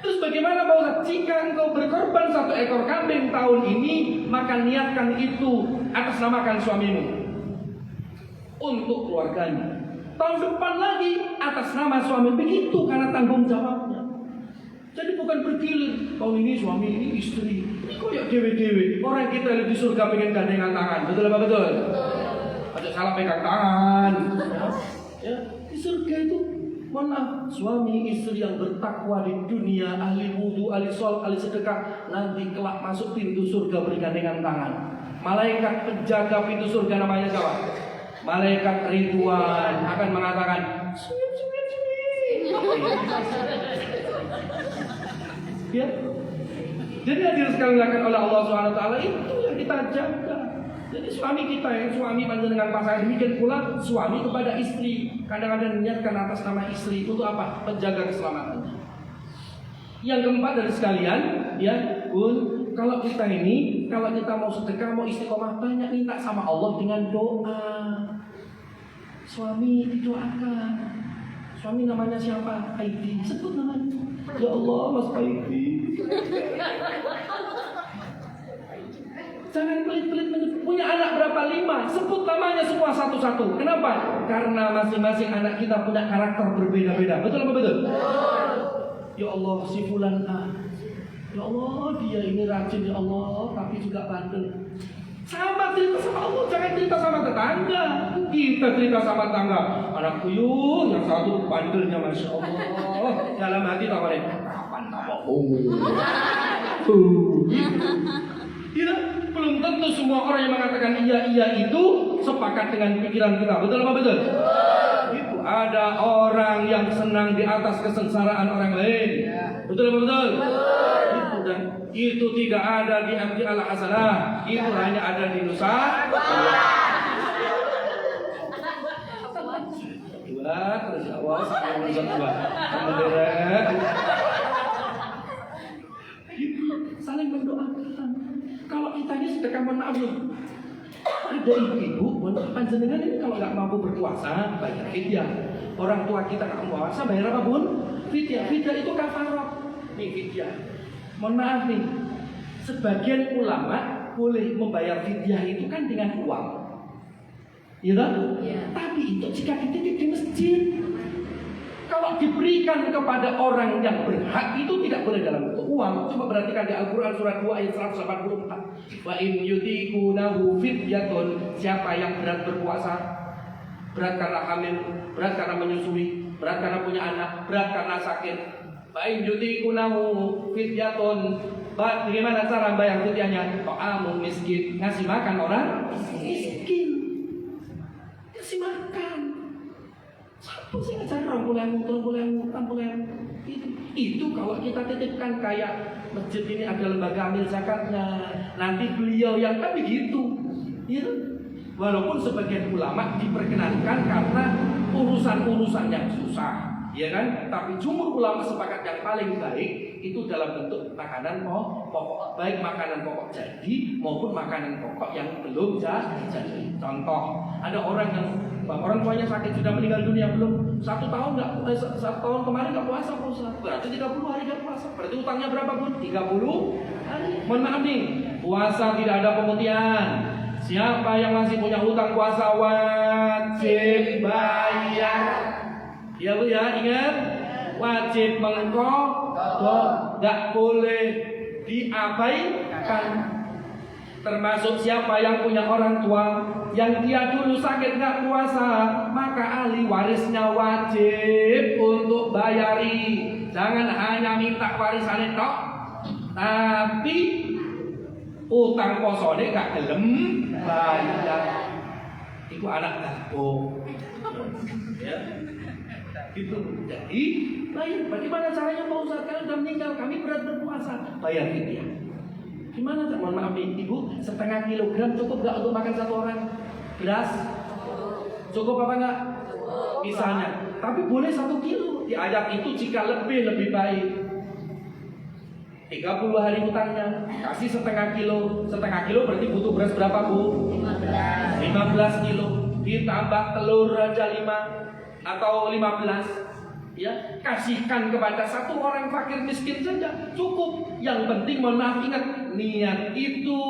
Terus bagaimana Pak? Jika engkau berkorban 1 ekor kambing tahun ini, maka niatkan itu atas namakan suamimu untuk keluarganya. Tahun depan lagi atas nama suami, begitu karena tanggung jawabnya. Jadi bukan bergilir, tahun ini suami, ini istri. Ini koyak dewe-dewe. Orang kita di surga pengen gandengan tangan, betul apa betul? Ada salah pegang tangan. Ya, di surga itu, mohon maaf, suami istri yang bertakwa di dunia, ahli wudu, ahli sholat, ahli sedekah, nanti kelak masuk pintu surga bergandengan tangan. Malaikat penjaga pintu surga namanya siapa? Malaikat Ridwan akan mengatakan, ya. Jadi hadirin sekalian dilakukan oleh Allah SWT, itu yang kita jaga. Jadi suami kita yang suami panjenengan pasangan, demikian pula suami kepada istri. Kadang-kadang niatkan atas nama istri untuk apa? Menjaga keselamatan. Yang keempat dari sekalian, ya, Bun, kalau kita ini, kalau kita mau sedekah, mau istiqomah, banyak minta sama Allah dengan doa. Suami didoakan. Suami namanya siapa? Aidi. Sebut namanya. Ya Allah, Mas Aidi. Jangan pelit-pelit menyebut. Punya anak berapa? 5. Sebut namanya semua satu-satu. Kenapa? Karena masing-masing anak kita punya karakter berbeda-beda. Betul apa betul? Ya Allah, si fulan A. Ya Allah, dia ini rajin ya Allah, tapi juga bandel. Sama cerita sama Allah, jangan cerita sama tetangga. Kita cerita sama tetangga. Anak puyuh, yang satu bandelnya Masya Allah. Dalam hati tak boleh. Kapan kamu? Tidak, belum tentu semua orang yang mengatakan iya itu sepakat dengan pikiran kita. Betul apa betul? Itu ada orang yang senang di atas kesengsaraan orang lain. Betul apa betul? Itu, dan itu tidak ada di Abdi Al-Hasanah. Itu hanya ada di Nusa Dua. Terus awas Nusa Dua. Saling mendoakan. Kalau kita ini sedekah, mohon maaf loh. Ada ibu-ibu, panjenengan ini kalau nggak mampu berpuasa, bayar fidyah. Orang tua kita nggak mampu puasa, bayar apa Bun? Fidyah. Fidyah itu kafarah. Nih fidyah. Mohon maaf nih, sebagian ulama boleh membayar fidyah itu kan dengan uang, ya kan? Tapi itu jika dititip di masjid. Kalau diberikan kepada orang yang berhak itu tidak boleh dalam bentuk uang. Coba perhatikan di Al-Quran surat 2 ayat 184. Wa in yutikunahu fidyatun. Siapa yang berat berpuasa, berat karena hamil, berat karena menyusui, berat karena punya anak, berat karena sakit. Wa in yutikunahu fidyatun. Bagaimana cara bayar fidyahnya? Ta'amun miskin. Ngasih makan orang miskin. Ngasih makan. Satu sih aja rongkulan. Itu kalau kita titipkan kayak masjid ini ada lembaga amil zakatnya, nanti beliau yang kan begitu, ya. Walaupun sebagian ulama diperkenankan karena urusan yang susah, ya kan? Tapi jumhur ulama sepakat yang paling baik itu dalam bentuk makanan pokok, baik makanan pokok jadi maupun makanan pokok yang belum jadi. Contoh, ada orang tuanya sakit, sudah meninggal dunia, belum 1 tahun kemarin nggak puasa, berarti 30 hari nggak puasa. Berarti utangnya berapa Bun? 30 hari. Mohon maaf nih, puasa tidak ada pemutihan. Siapa yang masih punya hutang puasa wajib bayar. Ya Bu ya, ingat, wajib mengqadha, nggak boleh diabaikan. Termasuk siapa yang punya orang tua yang dia dulu sakit nggak puasa, maka ahli warisnya wajib untuk bayari. Jangan hanya minta warisan tok, tapi utang posone gak gelem bayar. Iku anak aku. Ya. Gitu. Jadi, bayar. Bagaimana caranya Pak Ustaz? Kalian sudah meninggal, kami berat berpuasa. Bayar fidyah. Gimana? Mohon maaf Ibu, setengah kilogram cukup gak untuk makan satu orang? Beras? Cukup apa enggak? Misalnya. Tapi boleh 1 kilo. Di ayat itu jika lebih baik. 30 hari utangnya, kasih setengah kilo berarti butuh beras berapa Bu? 15 kilo. Ditambah telur aja 5 atau 15. Ya, kasihkan kepada 1 orang fakir miskin saja cukup. Yang penting mohon maaf ingat, niat itu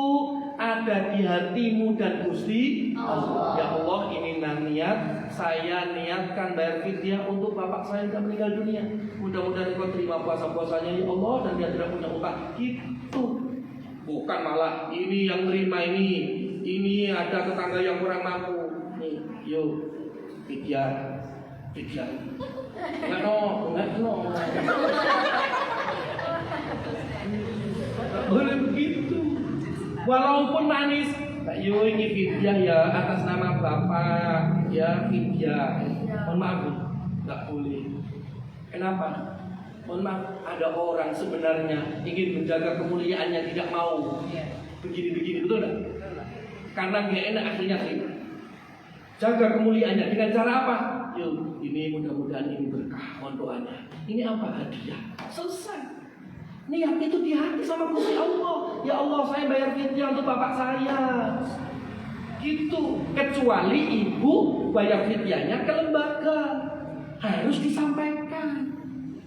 ada di hatimu dan Gusti Allah. Ya Allah, ini niat saya niatkan bayar fidyah untuk bapak saya yang meninggal dunia. Mudah-mudahan Engkau terima puasa-puasanya ya Allah, dan dia tidak punya utang. Gitu. Bukan malah ini yang terima ini ada tetangga yang kurang mampu. Nih, yuk fidyah. Enggak no. Boleh begitu. Walaupun manis, yuk ini fidyah ya atas nama bapak ya fidyah. Mohon maaf, nggak boleh. Kenapa? Mohon maaf, ada orang sebenarnya ingin menjaga kemuliaannya tidak mau begini betul nggak? Karena nggak enak akhirnya sih. Jaga kemuliaannya dengan cara apa? Yuk, ini mudah-mudahan ini berkah, mohon doanya. Ini apa? Hadiah. Selesai. Niat itu di hati sama Gusti Allah. Ya Allah, saya bayar fidyah untuk bapak saya. Gitu. Kecuali ibu bayar fidyahnya ke lembaga, harus disampaikan.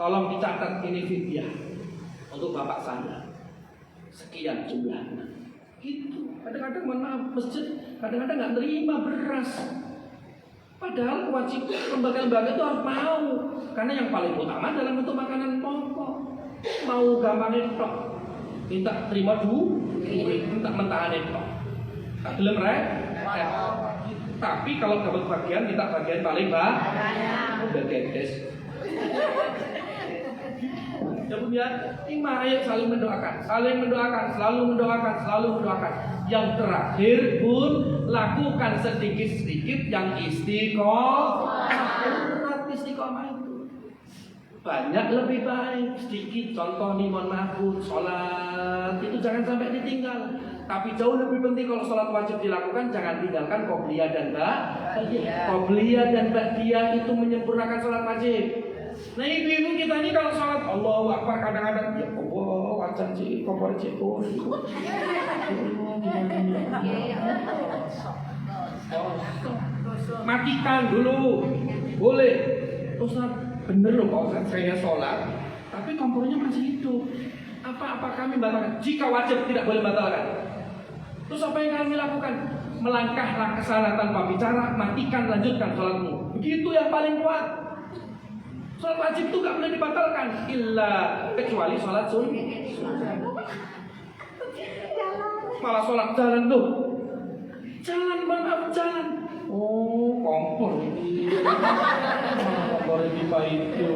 Tolong dicatat ini fidyah untuk bapak saya. Sekian jumlahnya. Gitu. Kadang-kadang mohon maaf, masjid kadang-kadang nggak terima beras. Padahal kewajiban lembaga-lembaga itu harus mau, karena yang paling utama dalam bentuk makanan pokok. Mau gampangnya tok, minta terima dulu, minta mentahanin tok. Tak belum Tapi kalau dapat bagian, minta bagian paling banyak. Udah gedes. Ya Bu ya, ayo saling mendoakan, selalu mendoakan. Yang terakhir pun lakukan sedikit-sedikit yang istiqomah. Berat istiqomah itu. Banyak lebih baik, sedikit. Contoh nih, mohon maaf Bu, sholat itu jangan sampai ditinggal. Tapi jauh lebih penting kalau sholat wajib dilakukan, jangan tinggalkan qobliyah dan ba'diyah. Qobliyah dan ba'diyah itu menyempurnakan sholat wajib. Nah ibu-ibu kita ini kalau sholat Allahu Akbar kadang-kadang ya Allah wajan sih kompor cekor. Matikan dulu, boleh. Ustaz bener loh Pak Ustaz, saya sholat tapi kompornya masih hidup. Apa kami batalkan? Jika wajib tidak boleh batalkan. Terus apa yang kami lakukan? Melangkahlah ke sana tanpa bicara, matikan, lanjutkan sholatmu. Begitu yang paling kuat. Sholat wajib itu gak boleh dibatalkan, kecuali sholat sunnah. Malah sholat jalan tuh, jalan. Oh, kompor ini, kompor ini itu,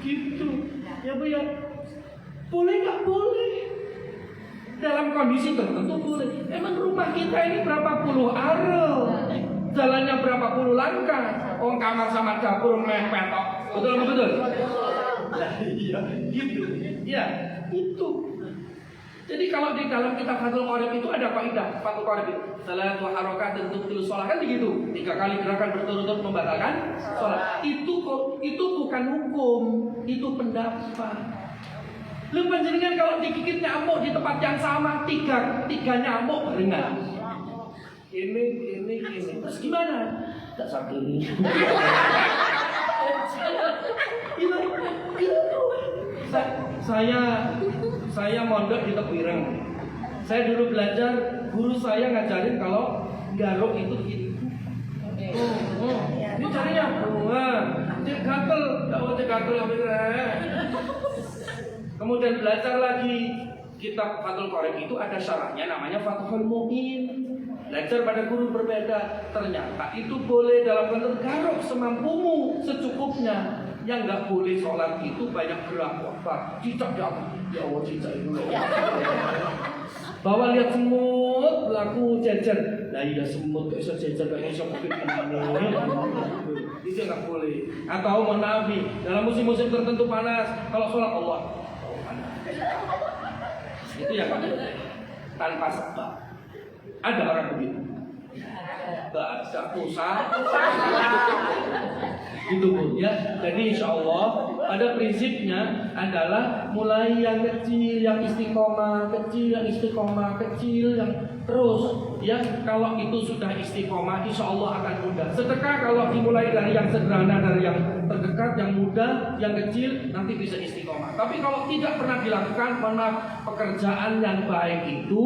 gitu. Ya Bu ya, boleh nggak boleh? Dalam kondisi tertentu boleh. Emang rumah kita ini berapa puluh arel, jalannya berapa puluh langkah. Kamar sama dapur mepet tok. Betul? Nah, iya, gitu. Ya, itu. Jadi kalau di dalam kitab Fathul Qorib itu ada kaidah Fathul Qorib itu. Salatu harokat dan tubtilu sholat kan begitu. 3 kali gerakan berturut-turut membatalkan sholat. Itu bukan hukum, itu pendapat. Lu panjenengan kalau digigit nyamuk di tempat yang sama, tiga nyamuk barengan. Ini. Terus gimana? Tak sakit. Saya mondok di Tepireng. Saya dulu belajar, guru saya ngajarin kalau garuk itu gitu. Ini carinya cek gatel, kemudian belajar lagi kitab Fathul Qorib itu ada syarahnya namanya Fathul Mu'in. Belajar pada guru berbeda. Ternyata itu boleh dalam bentuk garuk semampumu, secukupnya. Yang nggak boleh sholat itu banyak gerak. Wah, cicak ya Allah, ya Allah cicak itu. Bawa lihat semut laku jajar. Nah iya semut kok bisa jajar kayak iso kepit ini. Itu nggak boleh. Atau mohon maaf nih, dalam musim-musim tertentu panas, kalau sholat Allah itu yang nggak boleh. Tanpa sebab. Ada orang begitu. Baca pusat itu pun ya. Jadi insya Allah pada prinsipnya adalah mulai yang kecil, yang istiqomah, kecil, yang istiqomah, kecil, yang terus ya. Kalau itu sudah istiqomah, insya Allah akan mudah. Sedekah kalau dimulai dari yang sederhana, dari yang terdekat, yang mudah, yang kecil, nanti bisa istiqomah. Tapi kalau tidak pernah dilakukan, mana pekerjaan yang baik itu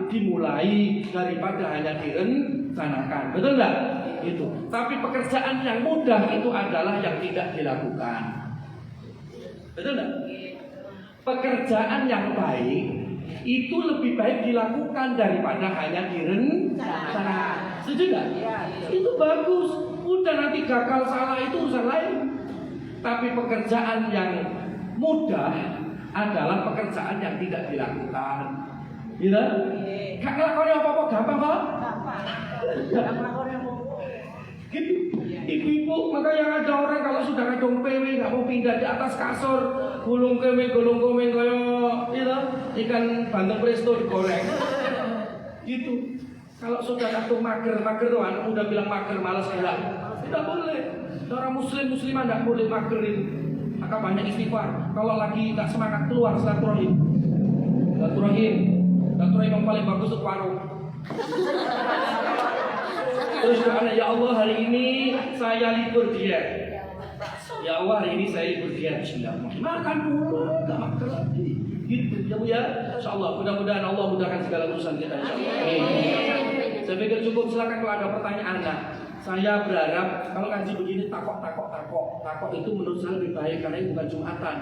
dimulai daripada hanya direncanakan, betul nggak? Itu. Tapi pekerjaan yang mudah itu adalah yang tidak dilakukan, betul nggak? Pekerjaan yang baik itu lebih baik dilakukan daripada hanya direncanakan. Setuju nggak? Itu bagus. Udah nanti gagal salah itu urusan lain. Tapi pekerjaan yang mudah adalah pekerjaan yang tidak dilakukan. Gitu? Gak ngelakuin apa-apa gampang kok? Gitu. Ibu-ibu, maka yang ada orang kalau sudah kadung PW nggak mau pindah di atas kasur, gulung komeng kayak gitu, ikan bandeng presto digoreng. Gitu. Kalau sudah kadung mager doang, udah bilang mager malas gerak, tidak boleh. Orang muslimah nggak boleh magerin. Maka banyak istighfar. Kalau lagi nggak semangat keluar silaturahim yang paling bagus itu warung. Terus doa, ya Allah hari ini saya libur diet. Ya Allah hari ini saya libur diet. Bismillahirrahmanirrahim. Makan dulu, nggak makan lagi. Gitu ya Bu ya. Insyaallah mudah-mudahan Allah mudahkan segala urusan kita insyaallah. Saya pikir cukup. Silakan kalau ada pertanyaan. Nah, saya berharap kalau ngaji begini takok itu menurut saya lebih baik karena ini bukan Jumatan.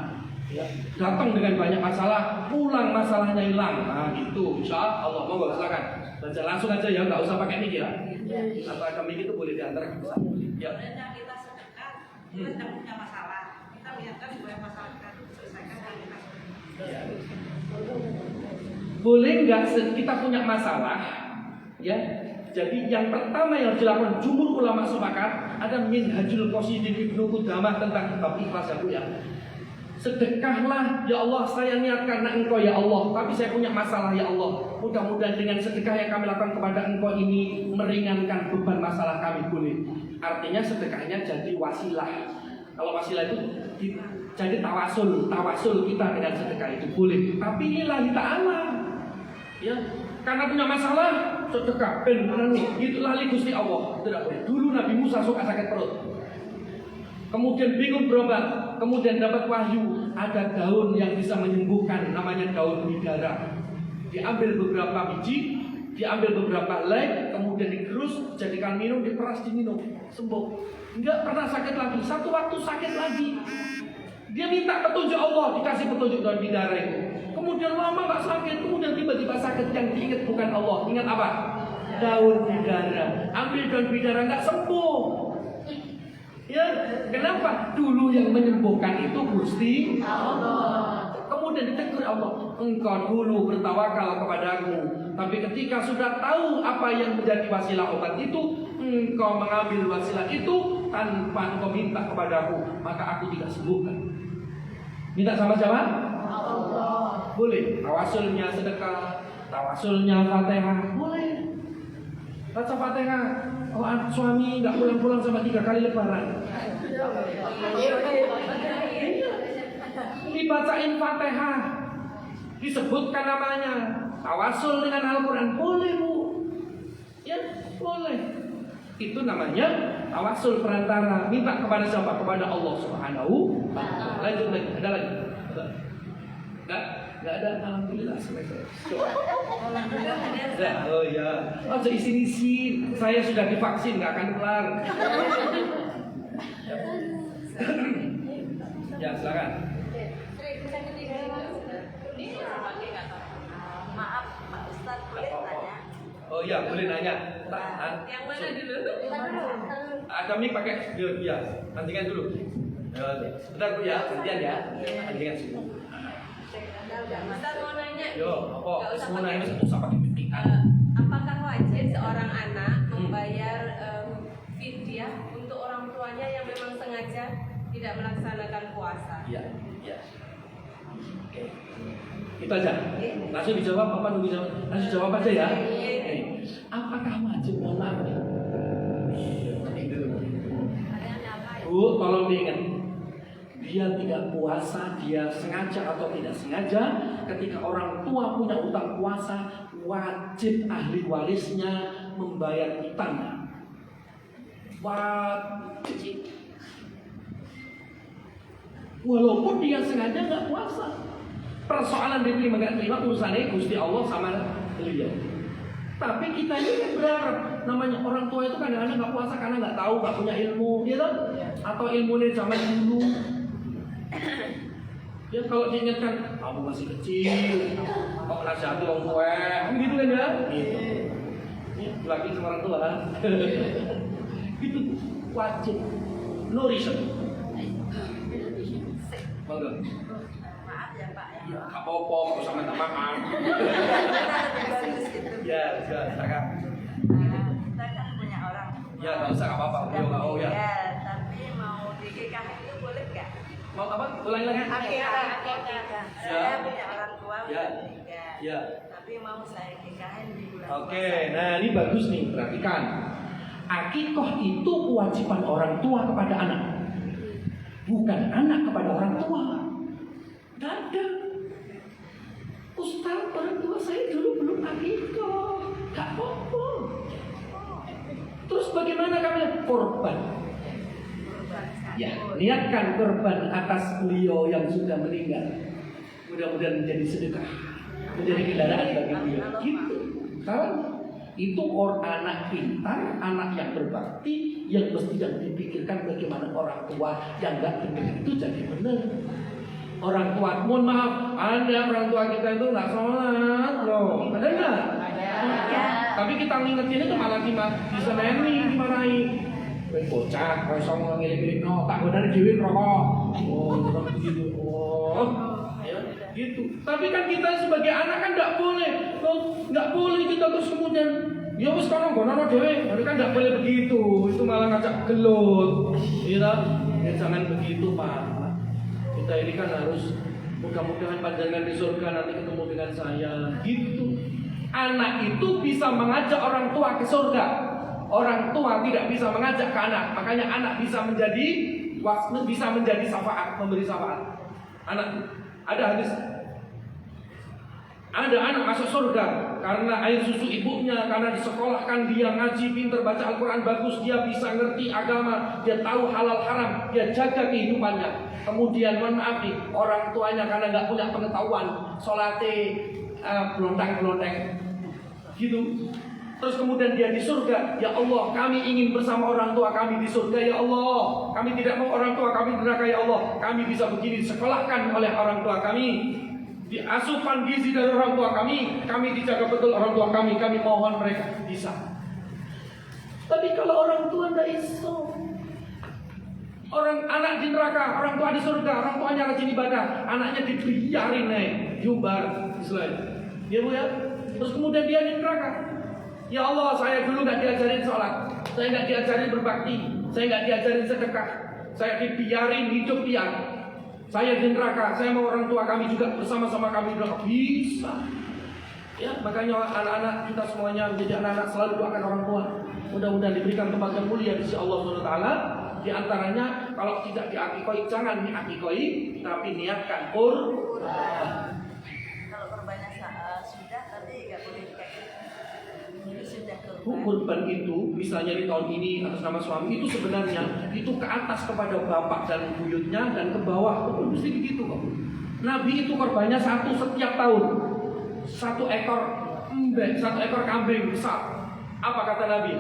Ya, datang dengan banyak masalah, pulang masalahnya hilang. Nah, gitu. Insya Allah, monggo silakan. Baca langsung aja ya, nggak usah pakai mic ya. Atau ada mic itu boleh diantar ke sana. Ya. Kita sedekah, kita tidak punya masalah. Kita lihatkan supaya masalah kita itu diselesaikan dan kita sedekah. Boleh nggak kita punya masalah? Ya. Jadi yang pertama yang dilakukan jumhur ulama sepakat ada Minhajul Qasidin Ibnu Qudamah tentang bab ikhlas ya Bu ya. Sedekahlah ya Allah, saya niat karena Engkau ya Allah, tapi saya punya masalah ya Allah. Mudah-mudahan dengan sedekah yang kami lakukan kepada Engkau ini meringankan beban masalah kami, boleh. Artinya sedekahnya jadi wasilah. Kalau wasilah itu jadi tawasul kita dengan sedekah itu boleh. Tapi lillahi ta'ala. Ya, karena punya masalah sedekah itulah Gusti Allah. Tidak boleh. Dulu Nabi Musa suka sakit perut. Kemudian bingung berobat, kemudian dapat wahyu, ada daun yang bisa menyembuhkan, namanya daun bidara. Diambil beberapa biji, diambil beberapa helai, kemudian digerus, jadikan minum, diperas diminum, sembuh. Enggak pernah sakit lagi. Satu waktu sakit lagi, dia minta petunjuk Allah, dikasih petunjuk daun bidara itu. Kemudian lama nggak sakit, kemudian tiba-tiba sakit, yang diingat bukan Allah, ingat apa? Daun bidara. Ambil daun bidara nggak sembuh. Ya, kenapa? Dulu yang menyembuhkan itu Gusti Allah. Kemudian ditegur Allah, engkau dulu bertawakal kepadaku, tapi ketika sudah tahu apa yang menjadi wasilah obat itu, engkau mengambil wasilah itu tanpa engkau minta kepadaku, maka aku tidak sembuhkan. Minta sama siapa? Allah. Boleh. Tawasulnya sedekah, tawasulnya Fatihah, boleh. Baca Fatihah. Oh, suami nggak pulang-pulang sama 3 kali lebaran. Dibacain Fatihah, disebutkan namanya, tawasul dengan Al-Quran, boleh Bu. Ya, boleh. Itu namanya tawasul perantara. Minta kepada siapa? Kepada Allah Subhanahu wa Ta'ala. Lanjut lagi, ada lagi? Nggak ada, alhamdulillah selesai. Oh ya, aja isi-isi. Saya sudah divaksin, nggak akan kelar. Ya silakan. Oh iya, boleh nanya. Yang mana dulu? Kami pakai ya, gantikan dulu. Bentar Bu ya, gantian ya. Gantikan dulu. Ustaz mau nanya. Yo, apa? Nggak usah Mau pakai. nanya satu sama pakai Apakah wajib seorang anak membayar fidyah untuk orang tuanya yang memang sengaja tidak melaksanakan puasa? Iya, iya. Oke. Itu aja. Langsung dijawab apa nunggu jawab? Langsung jawab aja ya. Oke. Apakah wajib mohon maaf nih? Bu, tolong diingat. Dia tidak puasa, dia sengaja atau tidak sengaja. Ketika orang tua punya utang puasa, wajib ahli warisnya membayar utangnya. Wajib. Walaupun dia sengaja nggak puasa. Persoalan diterima nggak terima urusannya Gusti Allah sama beliau. Tapi kita ini kan berharap, namanya orang tua itu kadang-kadang nggak puasa karena nggak tahu, nggak punya ilmu, gitu? Atau ilmunya zaman dulu. Ya kalau diingatkan, kamu masih kecil, kok nasihati orang tua, gitu kan ya? Gitu. Ya, lagi sama orang tua, itu wajib, no reason. Bangga. Maaf ya Pak ya. Ya, nggak apa-apa, nggak usah minta maaf. Ya, silakan. Kita kan punya orang tua. Ya, nggak usah, nggak apa-apa. Beliau nggak mau ya. Ya, tapi mau dikikahin itu boleh nggak? Mau apa? Ulangi lagi. Akikah. Saya punya orang tua Ya. udah nikah. Ya. Tapi mau saya nikahin di bulan Oke, puasa. nah ini bagus nih, perhatikan. Akikoh itu kewajiban orang tua kepada anak, bukan anak kepada orang tua. Gak ada. Ustaz, orang tua saya dulu belum akikoh, gak apa-apa. Terus bagaimana kami? Korban. Ya, niatkan korban atas beliau yang sudah meninggal. Mudah-mudahan menjadi sedekah, menjadi kendaraan bagi beliau. Gitu. Kawan, itu anak pintar, anak yang berbakti, yang mesti yang dipikirkan bagaimana orang tua yang nggak benar itu jadi benar. Orang tua, mohon maaf, ada orang tua kita itu nggak sholat loh, ada nggak? Ada. Tapi kita ngingetin itu malah diseneni, dimarahi. Bocah, kosong ngilik-ngilik, no, tak benar jiwin rokok. Oh, begitu. Oh, ya, gitu. Tapi kan kita sebagai anak kan nggak boleh, nggak boleh kita terus kemudian, ya wis kono gono dewe, tapi kan nggak boleh begitu. Itu malah ngajak gelut, ya, jangan begitu Pak. Kita ini kan harus mudah-mudahan panjangan di surga nanti ketemu dengan saya, gitu. Anak itu bisa mengajak orang tua ke surga. Orang tua tidak bisa mengajak ke anak, makanya anak bisa menjadi syafaat, memberi syafaat. Anak, ada hadis, ada anak masuk surga karena air susu ibunya, karena disekolahkan dia ngaji, pintar baca Al-Quran bagus, dia bisa ngerti agama, dia tahu halal haram, dia jaga kehidupannya. Kemudian mohon maaf nih, orang tuanya karena nggak punya pengetahuan, sholatnya belontang-belonteng, gitu. Terus kemudian dia di surga, ya Allah kami ingin bersama orang tua kami di surga ya Allah. Kami tidak mau orang tua kami di neraka ya Allah. Kami bisa begini disekolahkan oleh orang tua kami, diasupan gizi dari orang tua kami dijaga betul orang tua kami mohon mereka bisa. Tapi kalau orang tua tidak iso, orang anak di neraka, orang tua di surga, orang tuanya rajin ibadah, anaknya dibiarin diumbar istilahnya. Ya Bu ya. Terus kemudian dia di neraka. Ya Allah, saya dulu nggak diajarin sholat, saya nggak diajarin berbakti, saya nggak diajarin sedekah, saya dibiarin hidup liar, saya di neraka, saya mau orang tua kami juga bersama-sama kami di neraka. Bisa. Ya, makanya anak-anak kita semuanya menjadi anak-anak selalu doakan orang tua. Mudah-mudahan diberikan tempat yang mulia di sisi Allah SWT. Di antaranya kalau tidak diakikoi, jangan diakikoi, tapi niatkan kurban. Kalau korbannya sudah, tapi nggak boleh dikasih. Kurban itu misalnya di tahun ini atas nama suami itu sebenarnya itu ke atas kepada bapak dan buyutnya dan ke bawah itu mesti begitu kok. Nabi itu korbannya satu setiap tahun, 1 ekor embek, 1 ekor kambing besar. Apa kata Nabi?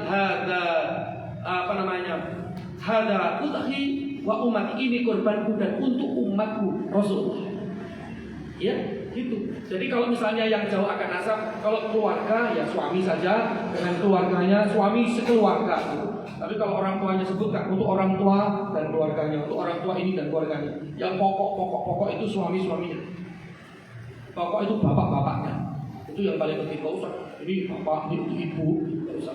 Hada udhi wa umat, ini korbanku dan untuk umatku Rasulullah. Ya, Gitu. Jadi kalau misalnya yang jauh akan nasab, kalau keluarga ya suami saja dengan keluarganya, suami sekeluarga. Tapi kalau orang tuanya sebutkan untuk orang tua dan keluarganya, untuk orang tua ini dan keluarganya. Yang pokok itu suaminya. Pokok itu bapak-bapaknya. Itu yang paling penting. Gak usah ini bapak, ini ibu, gak usah.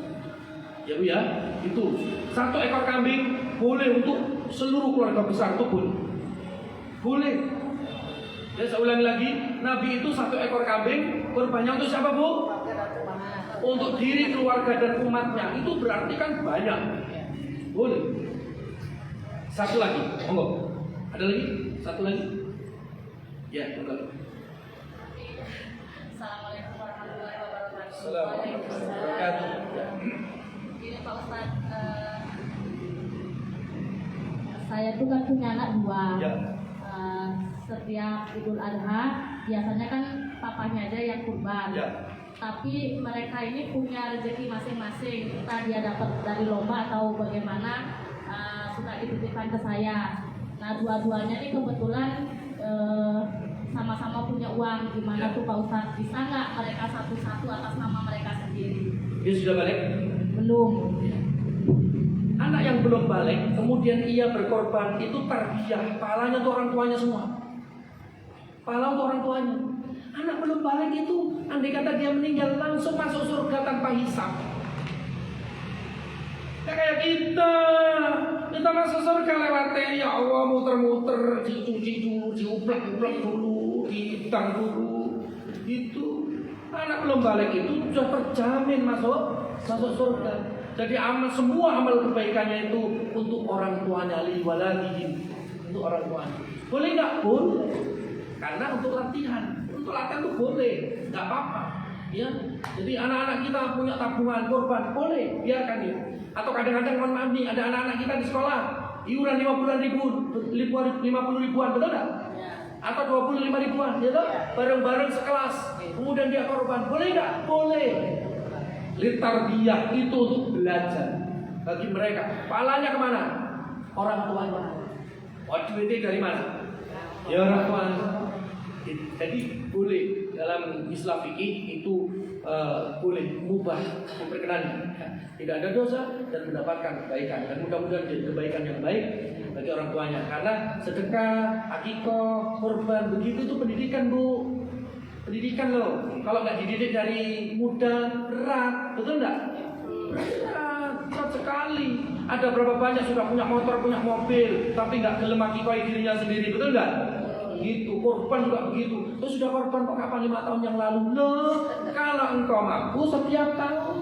Ya Bu ya, itu 1 ekor kambing boleh untuk seluruh keluarga besar itu boleh. Ya saya ulangi lagi, Nabi itu 1 ekor kambing kurbannya untuk siapa Bu? Untuk diri, keluarga dan umatnya. Itu berarti kan banyak. Boleh. 1 lagi, monggo. Ada lagi? 1 lagi? Ya, monggo. Assalamualaikum warahmatullahi wabarakatuh. Assalamualaikum warahmatullahi wabarakatuh. Ini Pak Ustadz, Saya tuh kan punya anak 2. Ya. Setiap Idul Adha biasanya kan papanya aja yang kurban. Ya. Tapi mereka ini punya rezeki masing-masing. Entah dia dapat dari lomba atau bagaimana, suka dititipkan ke saya. Nah, dua-duanya ini kebetulan sama-sama punya uang. Gimana tuh Pak Ustadz? Bisa nggak mereka satu-satu atas nama mereka sendiri? Dia sudah balik? Belum. Anak yang belum balik, kemudian ia berkorban, itu tarbiyah, pahalanya untuk orang tuanya semua. Pahala untuk orang tuanya. Anak belum balik itu, andai kata dia meninggal langsung masuk surga tanpa hisab. Ya kayak kita masuk surga lewatnya, ya Allah muter-muter, dicuci dulu, diuplek-uplek dulu, dihitang dulu, gitu. Anak belum balik itu sudah terjamin masuk surga. Jadi semua amal kebaikannya itu untuk orang tuanya, liwaladihin, untuk orang tuanya. Boleh nggak? Boleh. Karena untuk latihan itu boleh, nggak apa-apa. Ya, jadi anak-anak kita punya tabungan korban, boleh, biarkan dia. Atau kadang-kadang mohon maaf nih, ada anak-anak kita di sekolah, iuran 50 ribuan, betul nggak? Atau 25 ribuan, gitu? Bareng-bareng sekelas, kemudian dia korban, boleh nggak? Boleh. Litarbiyah itu untuk belajar bagi mereka. Pahalanya kemana? Orang tuanya. Duitnya dari mana? Ya orang tuanya. Jadi boleh dalam Islam fikih itu boleh mubah, diperkenankan. Tidak ada dosa dan mendapatkan kebaikan. Dan mudah-mudahan jadi kebaikan yang baik bagi orang tuanya. Karena sedekah, akikah, kurban begitu itu pendidikan Bu. Pendidikan loh. Kalau nggak dididik dari muda berat, betul nggak? Berat sekali. Ada berapa banyak sudah punya motor, punya mobil, tapi nggak gelem akikah dirinya sendiri, betul nggak? Gitu, korban juga begitu. Terus sudah korban kok kapan 5 tahun yang lalu? Loh, kalau engkau mampu setiap tahun.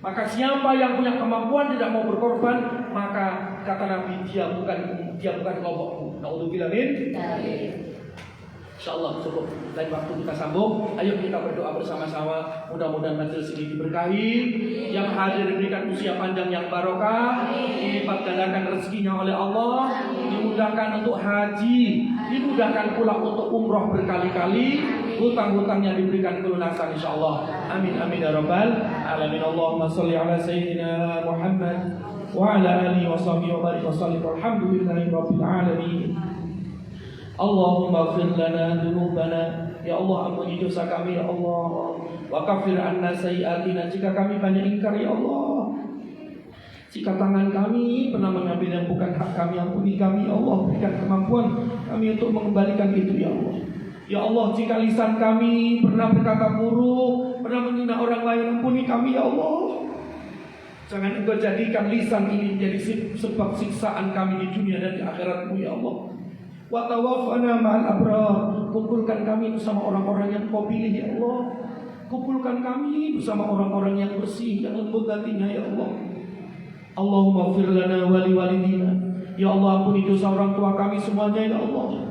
Maka siapa yang punya kemampuan tidak mau berkorban, maka kata Nabi dia bukan kelompokku. Naudzubillah min. InsyaAllah cukup. Lain waktu kita sambung. Ayo kita berdoa bersama-sama. Mudah-mudahan majelis ini diberkahi. Yang hadir diberikan usia panjang yang barokah. Dilipat gandakan rezekinya oleh Allah. Dimudahkan untuk haji. Dimudahkan pula untuk umroh berkali-kali. Hutang-hutangnya diberikan kelunasan insyaAllah. Amin amin ya rabbal alamin. Allahumma salli ala sayyidina Muhammad wa ala alihi wa sahbihi wa barik wa sallim. Alhamdulillahi rabbil alamin. Allahumma ighfir lana dzunubana, ya Allah ampuni dosa kami ya Allah, wa kaffir anna sayyi'atina, jika kami banyak ingkar ya Allah, jika tangan kami pernah mengambil yang bukan hak kami, ampuni kami ya Allah, berikan kemampuan kami untuk mengembalikan itu ya Allah. Ya Allah, jika lisan kami pernah berkata buruk, pernah menghina orang lain, ampuni kami ya Allah. Jangan Engkau jadikan lisan ini menjadi sebab siksaan kami di dunia dan di akhirat-Mu ya Allah. Wa tawaffana ma'al abrar, kumpulkan kami bersama orang-orang yang Kau pilih ya Allah. Kumpulkan kami bersama orang-orang yang bersih dan lembut hatinya ya Allah. Allahumma ighfir lana wa liwalidina, ya Allah ampuni dosa orang tua kami semuanya ya Allah.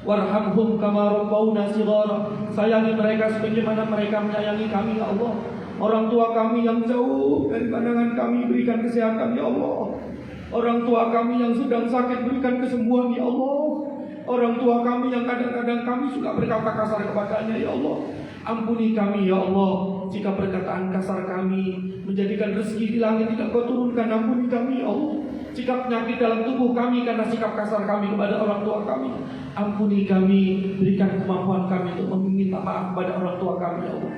Warhamhum kama rabbauna shighara, sayangi mereka sebagaimana mereka menyayangi kami ya Allah. Orang tua kami yang jauh dari pandangan kami berikan kesehatan ya Allah. Orang tua kami yang sedang sakit berikan kesembuhan ya Allah. Orang tua kami yang kadang-kadang kami suka berkata kasar kepadanya ya Allah. Ampuni kami ya Allah, jika perkataan kasar kami menjadikan rezeki di langit tidak Kau turunkan, ampuni kami ya Allah. sikap penyakit dalam tubuh kami karena sikap kasar kami kepada orang tua kami. Ampuni kami, berikan kemampuan kami untuk meminta maaf kepada orang tua kami, ya Allah.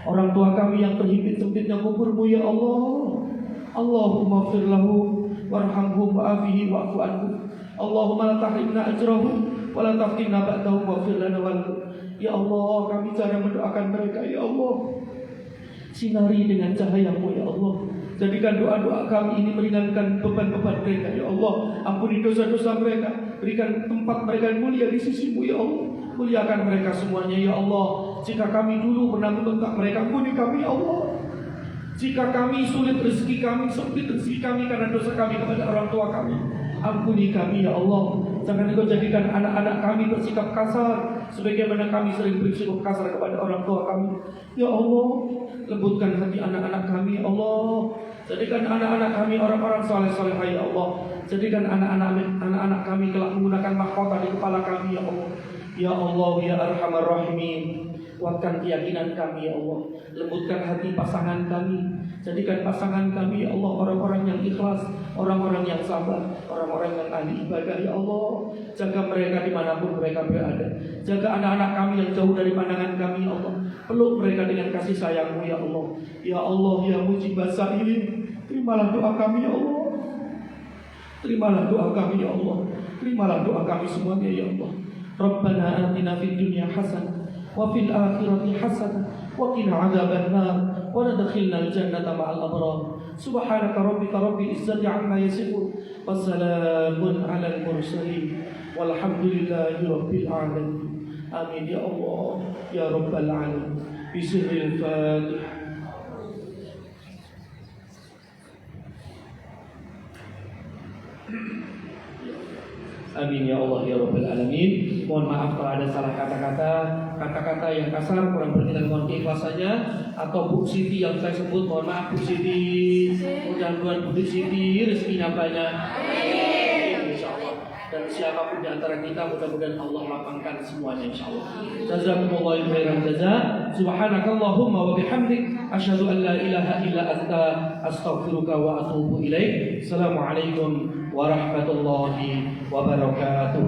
Orang tua kami yang terhimpit sempitnya kuburmu, ya Allah. Allahumma fir lahum warhamhum wa'afihi wa'fu anhum. Allahumma la tahrimna ajrahum wa la taftinna ba'dahum waghfir lana walahum. Ya Allah, kami jarang mendoakan mereka, ya Allah. Sinari dengan cahaya-Mu, ya Allah. Jadikan doa-doa kami ini meringankan beban-beban mereka, ya Allah. Ampuni dosa-dosa mereka. Berikan tempat mereka yang mulia di sisi-Mu, ya Allah. Muliakan mereka semuanya, ya Allah. Jika kami dulu pernah membentak mereka, ampuni kami, ya Allah. Jika kami sulit rezeki kami, sempit rezeki kami karena dosa kami kepada orang tua kami, ampuni kami, ya Allah. Jangan Engkau jadikan anak-anak kami bersikap kasar sebagaimana kami sering bersikap kasar kepada orang tua kami. Ya Allah, lembutkan hati anak-anak kami, ya Allah. Jadikan anak-anak kami orang-orang saleh-salehah, ya Allah. Jadikan anak-anak kami kelak menggunakan mahkota di kepala kami, ya Allah. Ya Allah, ya Arhamar Rahimin, kuatkan keyakinan kami, ya Allah. Lembutkan hati pasangan kami. Jadikan pasangan kami, ya Allah, orang-orang yang ikhlas, orang-orang yang sabar, orang-orang yang ahli ibadah, ya Allah. Jaga mereka dimanapun mereka berada. Jaga anak-anak kami yang jauh dari pandangan kami, ya Allah. Peluk mereka dengan kasih sayang-Mu, ya Allah. Ya Allah, ya Mujibas Sa'ilin, terimalah doa kami, ya Allah. Terimalah doa kami, ya Allah. Terimalah doa kami semuanya, ya Allah. Rabbana atina fid dunya hasanah wa fil akhirati hasanah wa qina adzabannar wa adkhilnal jannata ma'al abrar. Subhanaka rabbika rabbil izzati amma yasifun wa salamun 'alal mursalin walhamdulillahi rabbil alamin. Amin ya Allah ya rabbal alamin. Bismillahil Fatihah. Amin ya Allah ya Rabbal Alamin. Mohon maaf kalau ada salah kata-kata yang kasar, kurang berkenan, mohon keikhlasannya. Atau Bu Siti yang saya sebut, mohon maaf Bu Siti. Mudah-mudahan Bu Siti rezekinya banyak. Amin insyaallah. Dan siapapun di antara kita, mudah-mudahan Allah lapangkan semuanya insyaallah. Jazakumullahu khairan jazaa. Subhanakallahumma wa bihamdik asyhadu an la ilaha illa anta astaghfiruka wa atubu ilaik. Assalamualaikum warahmatullahi wabarakatuh.